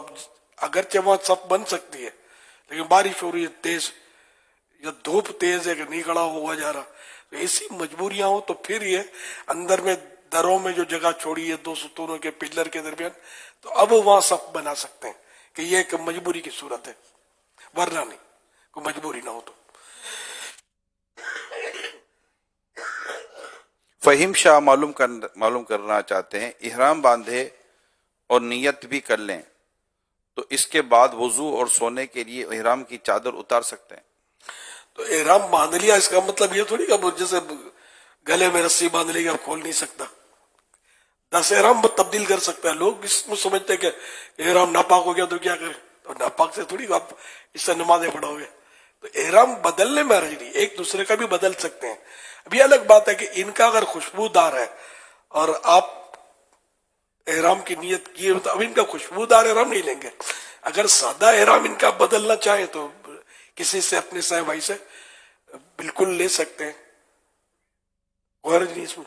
اگرچہ وہاں صف بن سکتی ہے لیکن بارش ہو رہی ہے تیز یا دھوپ تیز ہے کہ نہیں کھڑا ہوا جا رہا, تو ایسی مجبوریاں ہوں تو پھر یہ اندر میں دروں میں جو جگہ چھوڑی ہے 2 ستونوں کے پلر کے درمیان تو اب وہاں صف بنا سکتے ہیں کہ یہ ایک مجبوری کی صورت ہے, ورنہ نہیں کوئی مجبوری نہ ہو تو. فہیم شاہ معلوم کرنا چاہتے ہیں احرام باندھے اور نیت بھی کر لیں تو اس کے بعد وضو اور سونے کے لیے احرام کی چادر اتار سکتے ہیں؟ تو احرام باندھ لیا اس کا مطلب یہ تھوڑی کہ جیسے گلے میں رسی باندھ لی کھول نہیں سکتا. 10 احرام تبدیل کر سکتا ہے. لوگ اس میں سمجھتے ہیں کہ احرام ناپاک ہو گیا تو کیا کریں, تو ناپاک سے تھوڑی آپ اس سے نمازیں پڑھو گے. تو احرام بدلنے میں حرج نہیں, ایک دوسرے کا بھی بدل سکتے ہیں. اب یہ الگ بات ہے کہ ان کا اگر خوشبودار ہے اور آپ احرام کی نیت کیے تو اب ان کا خوشبودار احرام نہیں لیں گے. اگر سادہ احرام ان کا بدلنا چاہے تو کسی سے اپنے صاحب بھائی سے بالکل لے سکتے ہیں, غرض نہیں اس میں.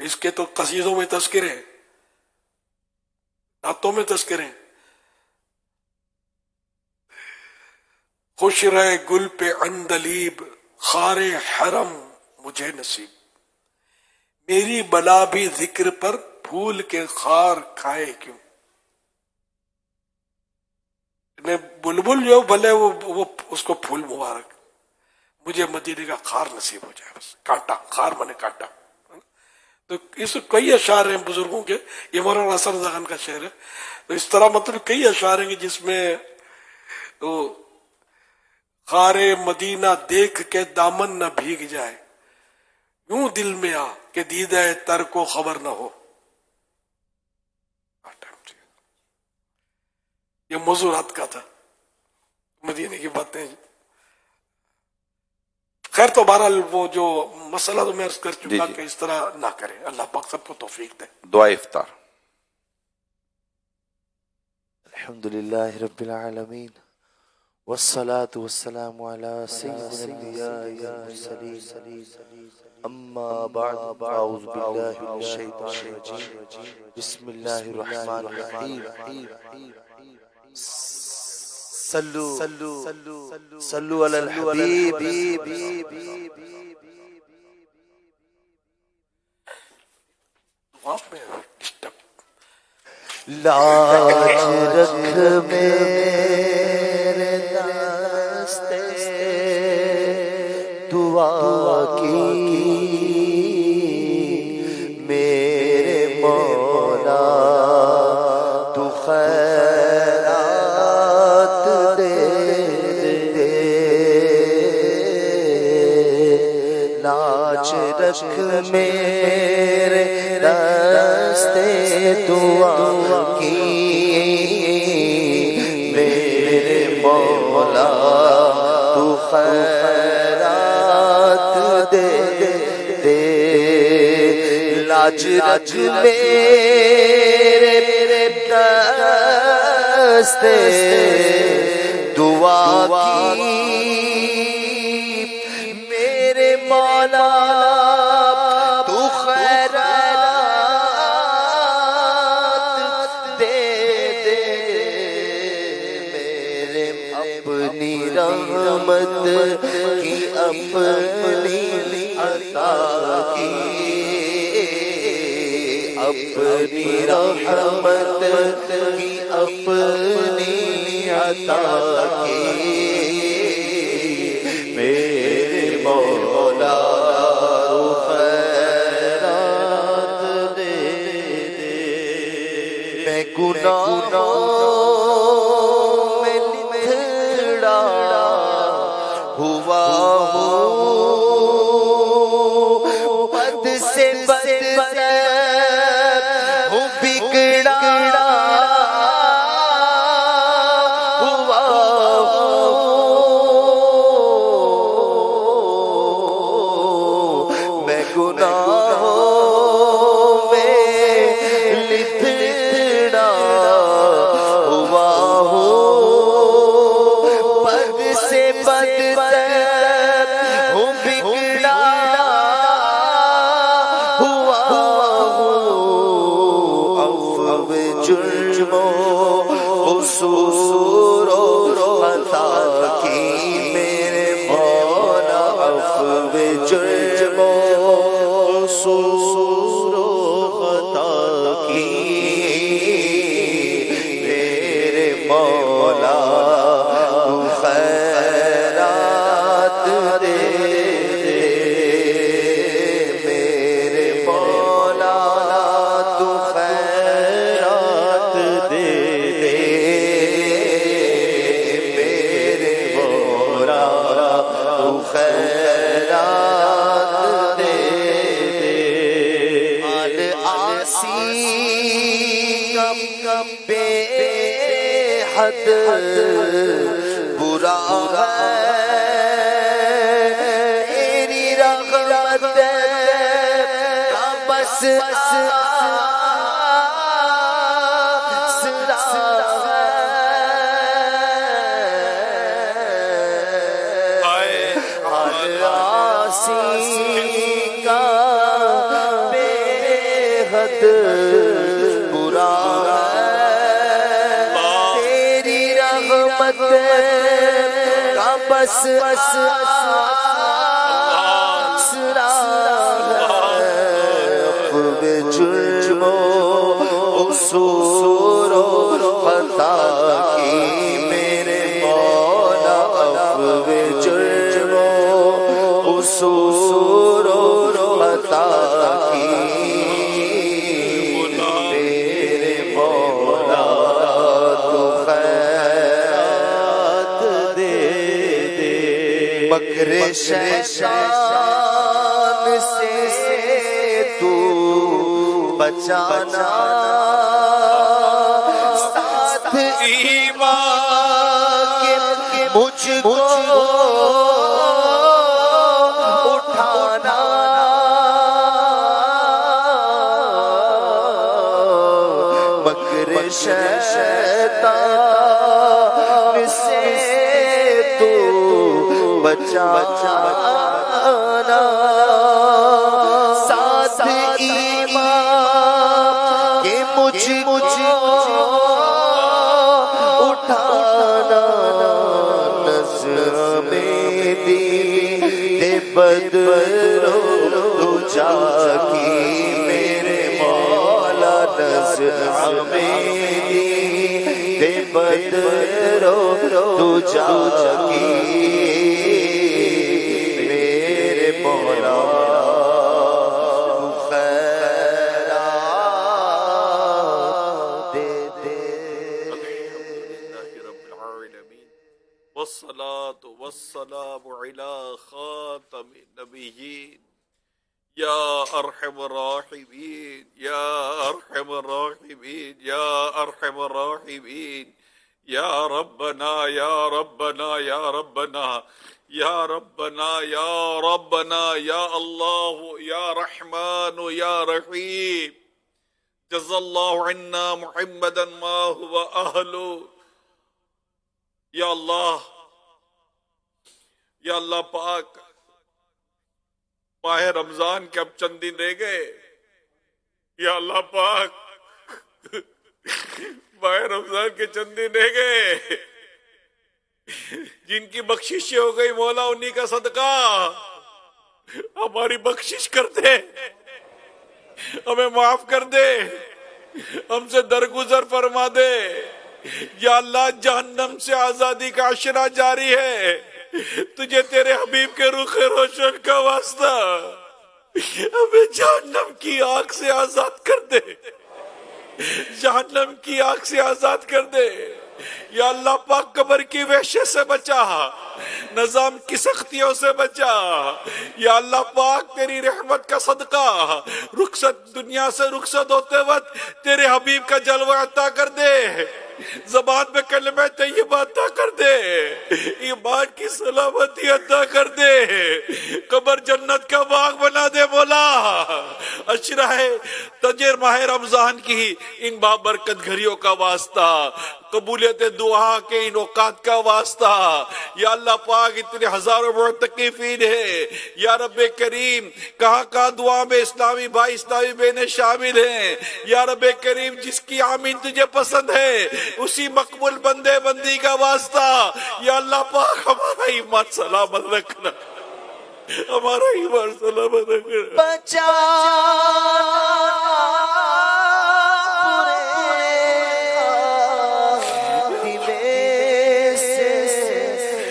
اس کے تو قصیدوں میں تذکرے ہیں، نعتوں میں تذکرے ہیں. خوش رہے گل پہ عندلیب خار حرم مجھے نصیب، میری بلا بھی ذکر پر پھول کے خار کھائے کیوں. میں بلبل جو بھلے وہ اس کو پھول مبارک، مجھے مدینے کا خار نصیب ہو جائے، بس کانٹا، خار منے کانٹا. تو اس کئی اشعار ہیں بزرگوں کے، یہ مولانا حسن رضا خان کا شعر ہے. تو اس طرح مطلب کئی اشعار ہیں کہ جس میں تو خار مدینہ دیکھ کے دامن نہ بھیگ جائے، یوں دل میں آ کہ دیدہ تر کو خبر نہ ہو. یہ موضوع رات کا تھا، مدینے کی باتیں. خیر تو بہرحال وہ جو مسئلہ تو میں عرض کر چکا کہ اس طرح نہ کریں. اللہ پاک سب کو توفیق دے. دعا افطار. الحمدللہ رب العالمین والصلاة والسلام على سید الانبیاء والمرسلین اما بعد اعوذ باللہ من الشیطان الرجیم بسم اللہ الرحمن الرحیم صلو علی الحبیب. لاج رکھ میرے دستے دعا کی میرے مولا، تو خیرات دے. لاج رکھ میرے دستے دعا کی میرے مولا، تو خیرات دے. لاج رکھ میرے دستے دعا کی میرے مولا، تو خیرات دے. میرے اپنی رحمت کی اپنی عطا کی، اپنی رحمت کی اپنی عطا کی میرے مولا، خیرات دے. میں گناہوں میں لتھڑا ہوا ہوں، بد سے بدتر ہوں، بگڑا ہوا ہوں. میں گناہوں میں لتھڑا ہوا ہوں، بد سے بدتر ہوں، بگڑا ہوا ہوں. عفو جرم و قصور و خطا کی میرے مولا، عفو جرم و قصور و خطا کی میرے مولا، تو خیرات دے. میرے مولا، تو خیرات دے. میرے مولا، تو خیرات دے. آل آسی کا بے حد برا ہے، تیری رحمت کا بس آسرا ہے. آل آسی کا بے برا ہے، تیری رحمت کا بس آسرا ہے، عفو جرم و قصور و خطا کی میرے مولا، عفو جرم و قصور و خطا کی میرے مولا، تو خیرات دے دے، مکر شیطان سے تو بچانا، ساتھ ایمان کے مجھ کو اٹھانا، مکر شیطان سے تو بچانا، ساتھ ایمان کہ مجھ اٹھانا، نظر میں دید بدر و دجا کی میرے مولا، نظر میں دید بدر و دجا کی میرے مولا، والصلاة والسلام على خاتم النبيين يا أرحم الراحمين يا أرحم الراحمين يا أرحم الراحمين يا ربنا يا ربنا يا ربنا يا ربنا يا ربنا يا الله يا رحمن يا رحيم جزا الله عنا محمدا ما هو أهله یا اللہ پاک، ماہ رمضان کے اب چند دن رہ گئے، یا اللہ پاک ماہ رمضان کے چند دن رہ گئے، جن کی بخشش ہو گئی مولا انہی کا صدقہ ہماری بخشش کر دے، ہمیں معاف کر دے، ہم سے درگزر فرما دے، یا اللہ جہنم سے آزادی کا عشرہ جاری ہے، تجھے تیرے حبیب کے رخ روشن کا واسطہ ہمیں جہنم کی آگ سے آزاد کر دے، جہنم کی آگ سے آزاد کر دے، یا اللہ پاک قبر کی وحشت سے بچا، نظام کی سختیوں سے بچا، یا اللہ پاک تیری رحمت کا صدقہ رخصت دنیا سے رخصت ہوتے وقت تیرے حبیب کا جلوہ عطا کر دے، زبان میں کلمہ طیبہ عطا کر دے، ایمان کی سلامتی عطا کر دے، قبر جنت کا باغ بنا دے مولا، عشرہ تجر ماہ رمضان کی ان بابرکت گھڑیوں کا واسطہ، قبولیت دعا کے ان اوقات کا واسطہ، یا اللہ پاک اتنے ہزاروں معتکفین ہیں، یا رب کریم کہاں کہاں دعا میں اسلامی بھائی اسلامی بہنیں شامل ہیں، یا رب کریم جس کی آمین تجھے پسند ہے اسی مقبول بندے بندی کا واسطہ، یا اللہ پاک ہمارا ایمان سلامت رکھنا، ہمارا ایمان سلامت رکھنا، بچا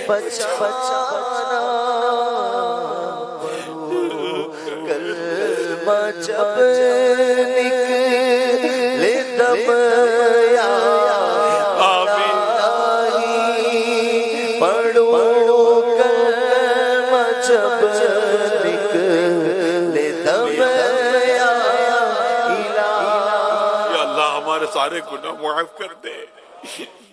بچانا، کلمہ جب نکلے دم یا الہی، پڑھو کلمہ جب نکلے دم یا الہی، یا اللہ ہمارے سارے گناہ معاف کر دے،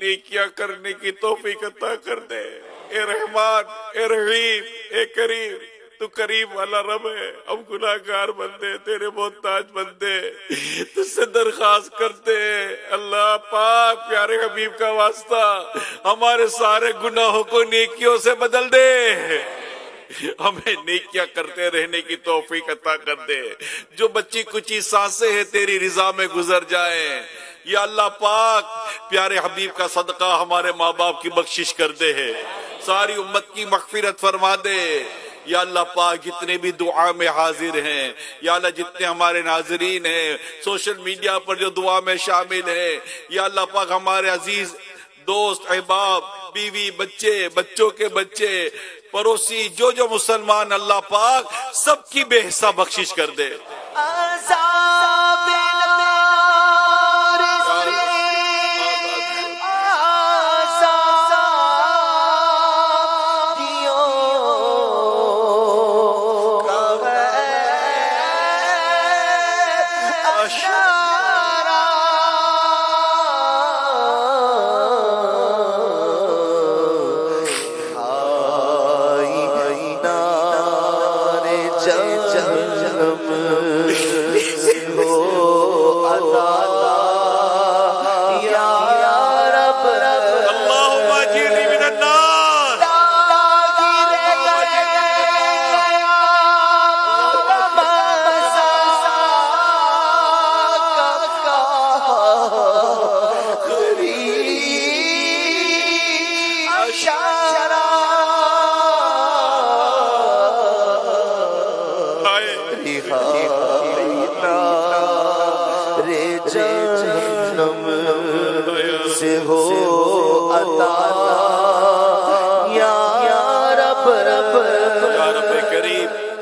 نیکیاں کرنے کی توفیق عطا کر دے، اے رحمان اے رحیم اے کریم، تو کریم والا رب ہے، ہم گناہگار بندے تیرے محتاج بندے تجھ سے درخواست کرتے ہیں، اللہ پاک پیارے حبیب کا واسطہ ہمارے سارے گناہوں کو نیکیوں سے بدل دے، ہمیں نیکیاں کرتے رہنے کی توفیق عطا کر دے. جو بچی کچی سانسیں ہیں تیری رضا میں گزر جائیں. یا اللہ پاک پیارے حبیب کا صدقہ ہمارے ماں باپ کی بخشش کر دے ہے. ساری امت کی مغفرت فرما دے. یا اللہ پاک جتنے بھی دعا میں حاضر ہیں، یا اللہ جتنے ہمارے ناظرین ہیں سوشل میڈیا پر جو دعا میں شامل ہیں، یا اللہ پاک ہمارے عزیز دوست احباب بیوی بچے بچوں کے بچے پڑوسی جو جو مسلمان اللہ پاک سب کی بے حساب بخشش کر دے.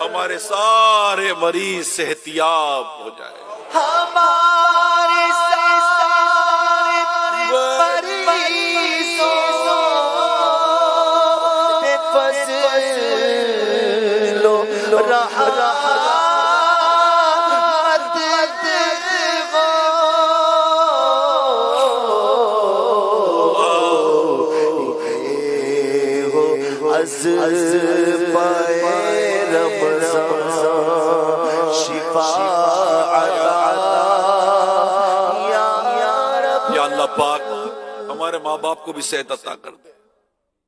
ہمارے سارے مریض صحتیاب ہو جائے. ہمارے سارے مریضوں پہ فضل و رحمت از پائے رمضان شفا یا اللہ پاک ہمارے ماں باپ کو بھی صحت عطا کر دے.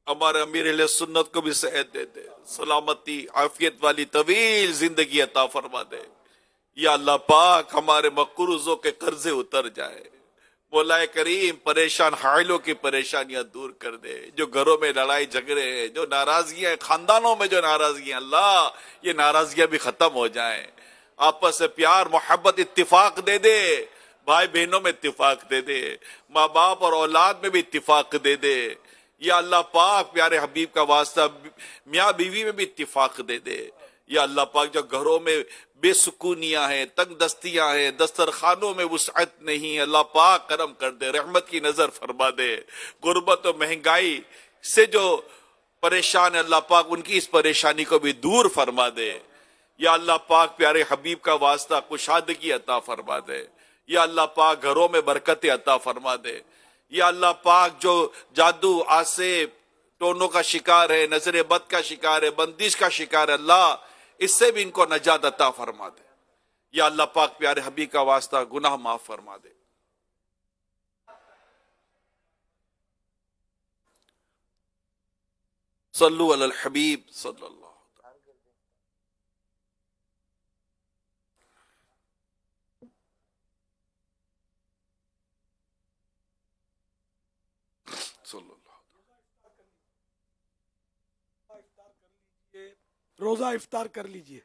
ہمارے امیر اہل سنت کو بھی صحت دے دے. سلامتی عافیت والی طویل زندگی عطا فرما دے. یا اللہ پاک ہمارے مقروضوں کے قرضے اتر جائے. مولا کریم پریشان حائلوں کی پریشانیاں دور کر دے. جو گھروں میں لڑائی جھگڑے ہیں، جو ناراضگیاں خاندانوں میں جو ناراضگیاں، اللہ یہ ناراضگیاں بھی ختم ہو جائیں. آپس سے پیار محبت اتفاق دے دے. بھائی بہنوں میں اتفاق دے دے. ماں باپ اور اولاد میں بھی اتفاق دے دے. یا اللہ پاک پیارے حبیب کا واسطہ میاں بیوی میں بھی اتفاق دے دے. یا اللہ پاک جو گھروں میں بے سکونیاں ہیں، تنگ دستیاں ہیں، دسترخانوں میں وسعت نہیں، اللہ پاک کرم کر دے، رحمت کی نظر فرما دے. غربت و مہنگائی سے جو پریشان ہے اللہ پاک ان کی اس پریشانی کو بھی دور فرما دے. یا اللہ پاک پیارے حبیب کا واسطہ کشادگی عطا فرما دے. یا اللہ پاک گھروں میں برکت عطا فرما دے. یا اللہ پاک جو جادو آسے ٹونوں کا شکار ہے، نظر بد کا شکار ہے، بندش کا شکار ہے، اللہ اس سے بھی ان کو نجات عطا فرما دے. یا اللہ پاک پیارے حبیب کا واسطہ گناہ معاف فرما دے. صلو علی الحبیب صلی اللہ روزہ افطار کر لیجئے.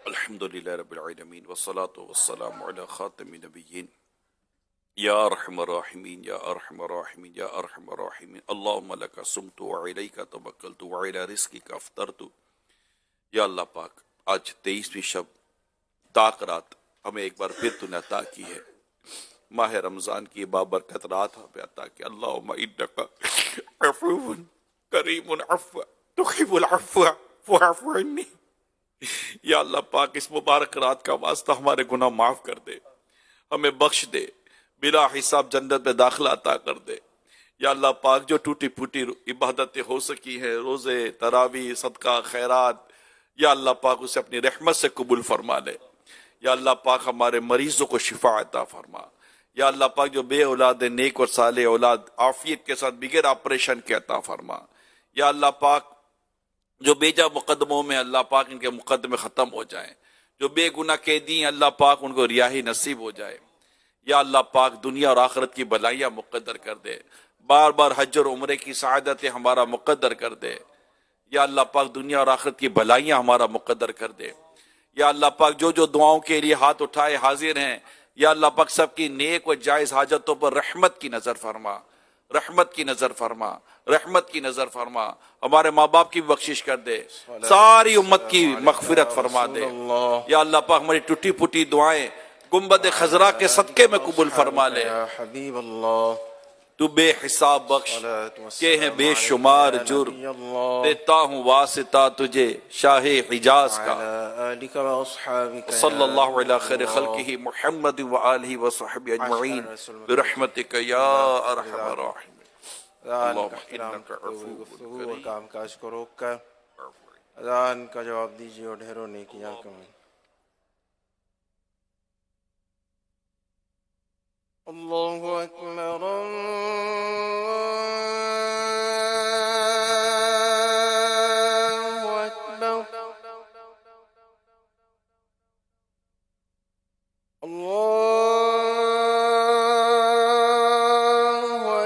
الحمدللہ رب العالمین والصلاة والسلام علی خاتم النبیین. یا ارحم الراحمین یا ارحم الراحمین یا ارحم الراحمین. اللہم لک صمت وعلیک توکلت وعلی رزقک افطرت. یا اللہ پاک آج 23ویں شب طاق رات ہمیں ایک بار پھر تو نے عطا کی ہے. ماہ رمضان کی بابرکت رات ہمیں عطا کہ اللہم انک عفو کریم عفو تحب العفو فاعف عنی. یا اللہ پاک اس مبارک رات کا واسطہ ہمارے گناہ معاف کر دے، ہمیں بخش دے، بلا حساب جنت میں داخلہ عطا کر دے. یا اللہ پاک جو ٹوٹی پھوٹی عبادتیں ہو سکی ہیں، روزے، تراویح، صدقہ، خیرات، یا اللہ پاک اسے اپنی رحمت سے قبول فرما لے. یا اللہ پاک ہمارے مریضوں کو شفا عطا فرما. یا اللہ پاک جو بے اولاد ہے، نیک اور صالح اولاد عافیت کے ساتھ بغیر آپریشن کے عطا فرما. یا اللہ پاک جو بیجا مقدموں میں اللہ پاک ان کے مقدمے ختم ہو جائیں، جو بے گناہ قیدی ہیں اللہ پاک ان کو رہائی نصیب ہو جائے. یا اللہ پاک دنیا اور آخرت کی بھلائیاں مقدر کر دے، بار بار حج اور عمرے کی سعادتیں ہمارا مقدر کر دے. یا اللہ پاک دنیا اور آخرت کی بھلائیاں ہمارا مقدر کر دے. یا اللہ پاک جو جو دعاؤں کے لیے ہاتھ اٹھائے حاضر ہیں، یا اللہ پاک سب کی نیک و جائز حاجتوں پر رحمت کی نظر فرما، رحمت کی نظر فرما، رحمت کی نظر فرما. ہمارے ماں باپ کی بھی بخشش کر دے، ساری امت کی مغفرت فرما دے. یا اللہ پاک ہماری ٹوٹی پھوٹی دعائیں گنبد خضرا کے صدقے میں قبول فرما لے. حبیب اللہ تو بے حساب بخش کہ ہیں بے شمار جرم، دیتا ہوں واسطہ تجھے شاہ حجاز کا. صلی اللہ علیہ خیر خلقہ محمد وآلہ وصحبہ اجمعین برحمتک یا ارحم الراحمین. اللہم انک عفو اور کام کاج کو روک کر اذان کا جواب دیجیے اور ڈھیروں نیکیاں کمائیں. اللہ اکبر اللہ اکبر اللہ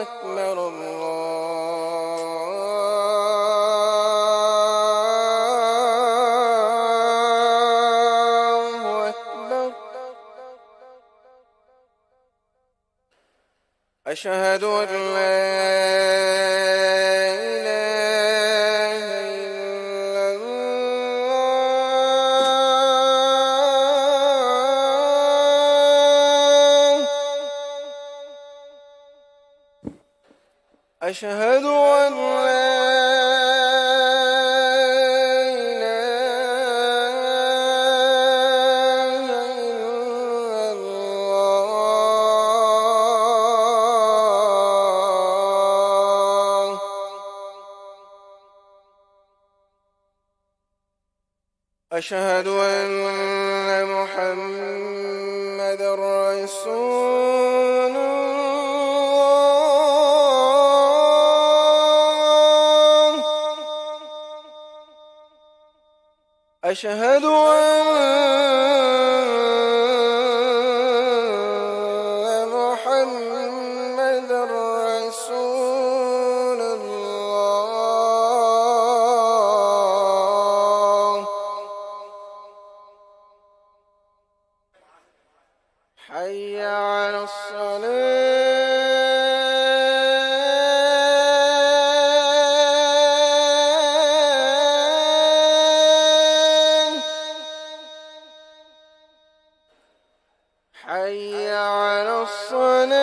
اکبر اللہ اکبر. أشهد أن لا إله إلا الله. أشهد أن لا أشهد أن محمد رسول الله. أشهد أن محمد رسول الله. حي على الصلاة. حي على الصلاة.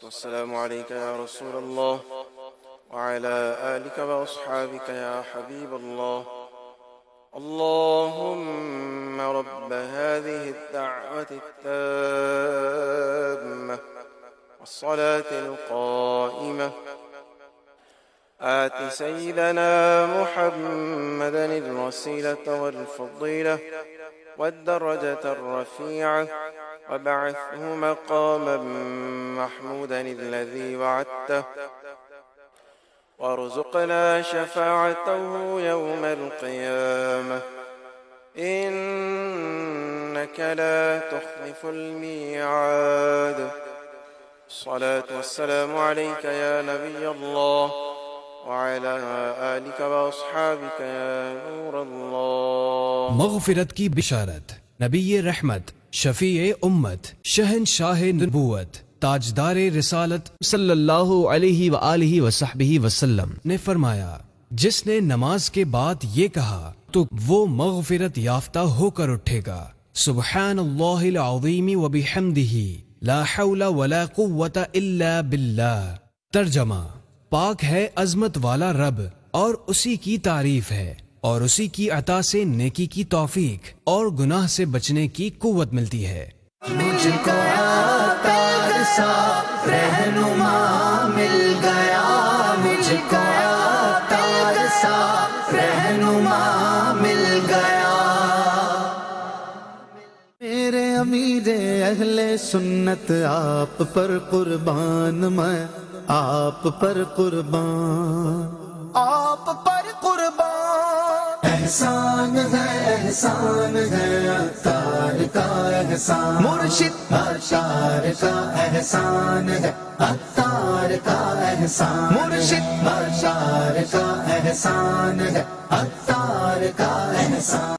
والسلام عليك يا رسول الله وعلى آلك وأصحابك يا حبيب الله. اللهم رب هذه الدعوة التامة والصلاة القائمة آت سيدنا محمدا الوسيلة والفضيلة والدرجة الرفيعة وابعثه مقاما محمودا الذي وعدته وارزقنا شفاعته يوم القيامة إنك لا تخلف الميعاد. الصلاة والسلام عليك يا نبي الله وعلى آلك وأصحابك يا نور الله. مغفرت کی بشارت. نبی رحمت، شفیع امت، شہنشاہ نبوت، تاجدار رسالت صلی اللہ علیہ وآلہ وصحبہ وسلم نے فرمایا، جس نے نماز کے بعد یہ کہا تو وہ مغفرت یافتہ ہو کر اٹھے گا. سبحان اللہ العظیم وبحمدہ لا حول ولا قوة الا باللہ. ترجمہ: پاک ہے عظمت والا رب اور اسی کی تعریف ہے، اور اسی کی عطا سے نیکی کی توفیق اور گناہ سے بچنے کی قوت ملتی ہے. مجھ کو تار سا رہنما مل گیا، مجھ کو تار سا رہنما مل گیا. میرے امیر اہل سنت آپ پر قربان، میں آپ پر قربان، آپ پر قربان. احسان ہے عطار کا احسان، مرشد اشار کا احسان ہے عطار کا احسان، مرشد اشار کا احسان ہے عطار کا احسان.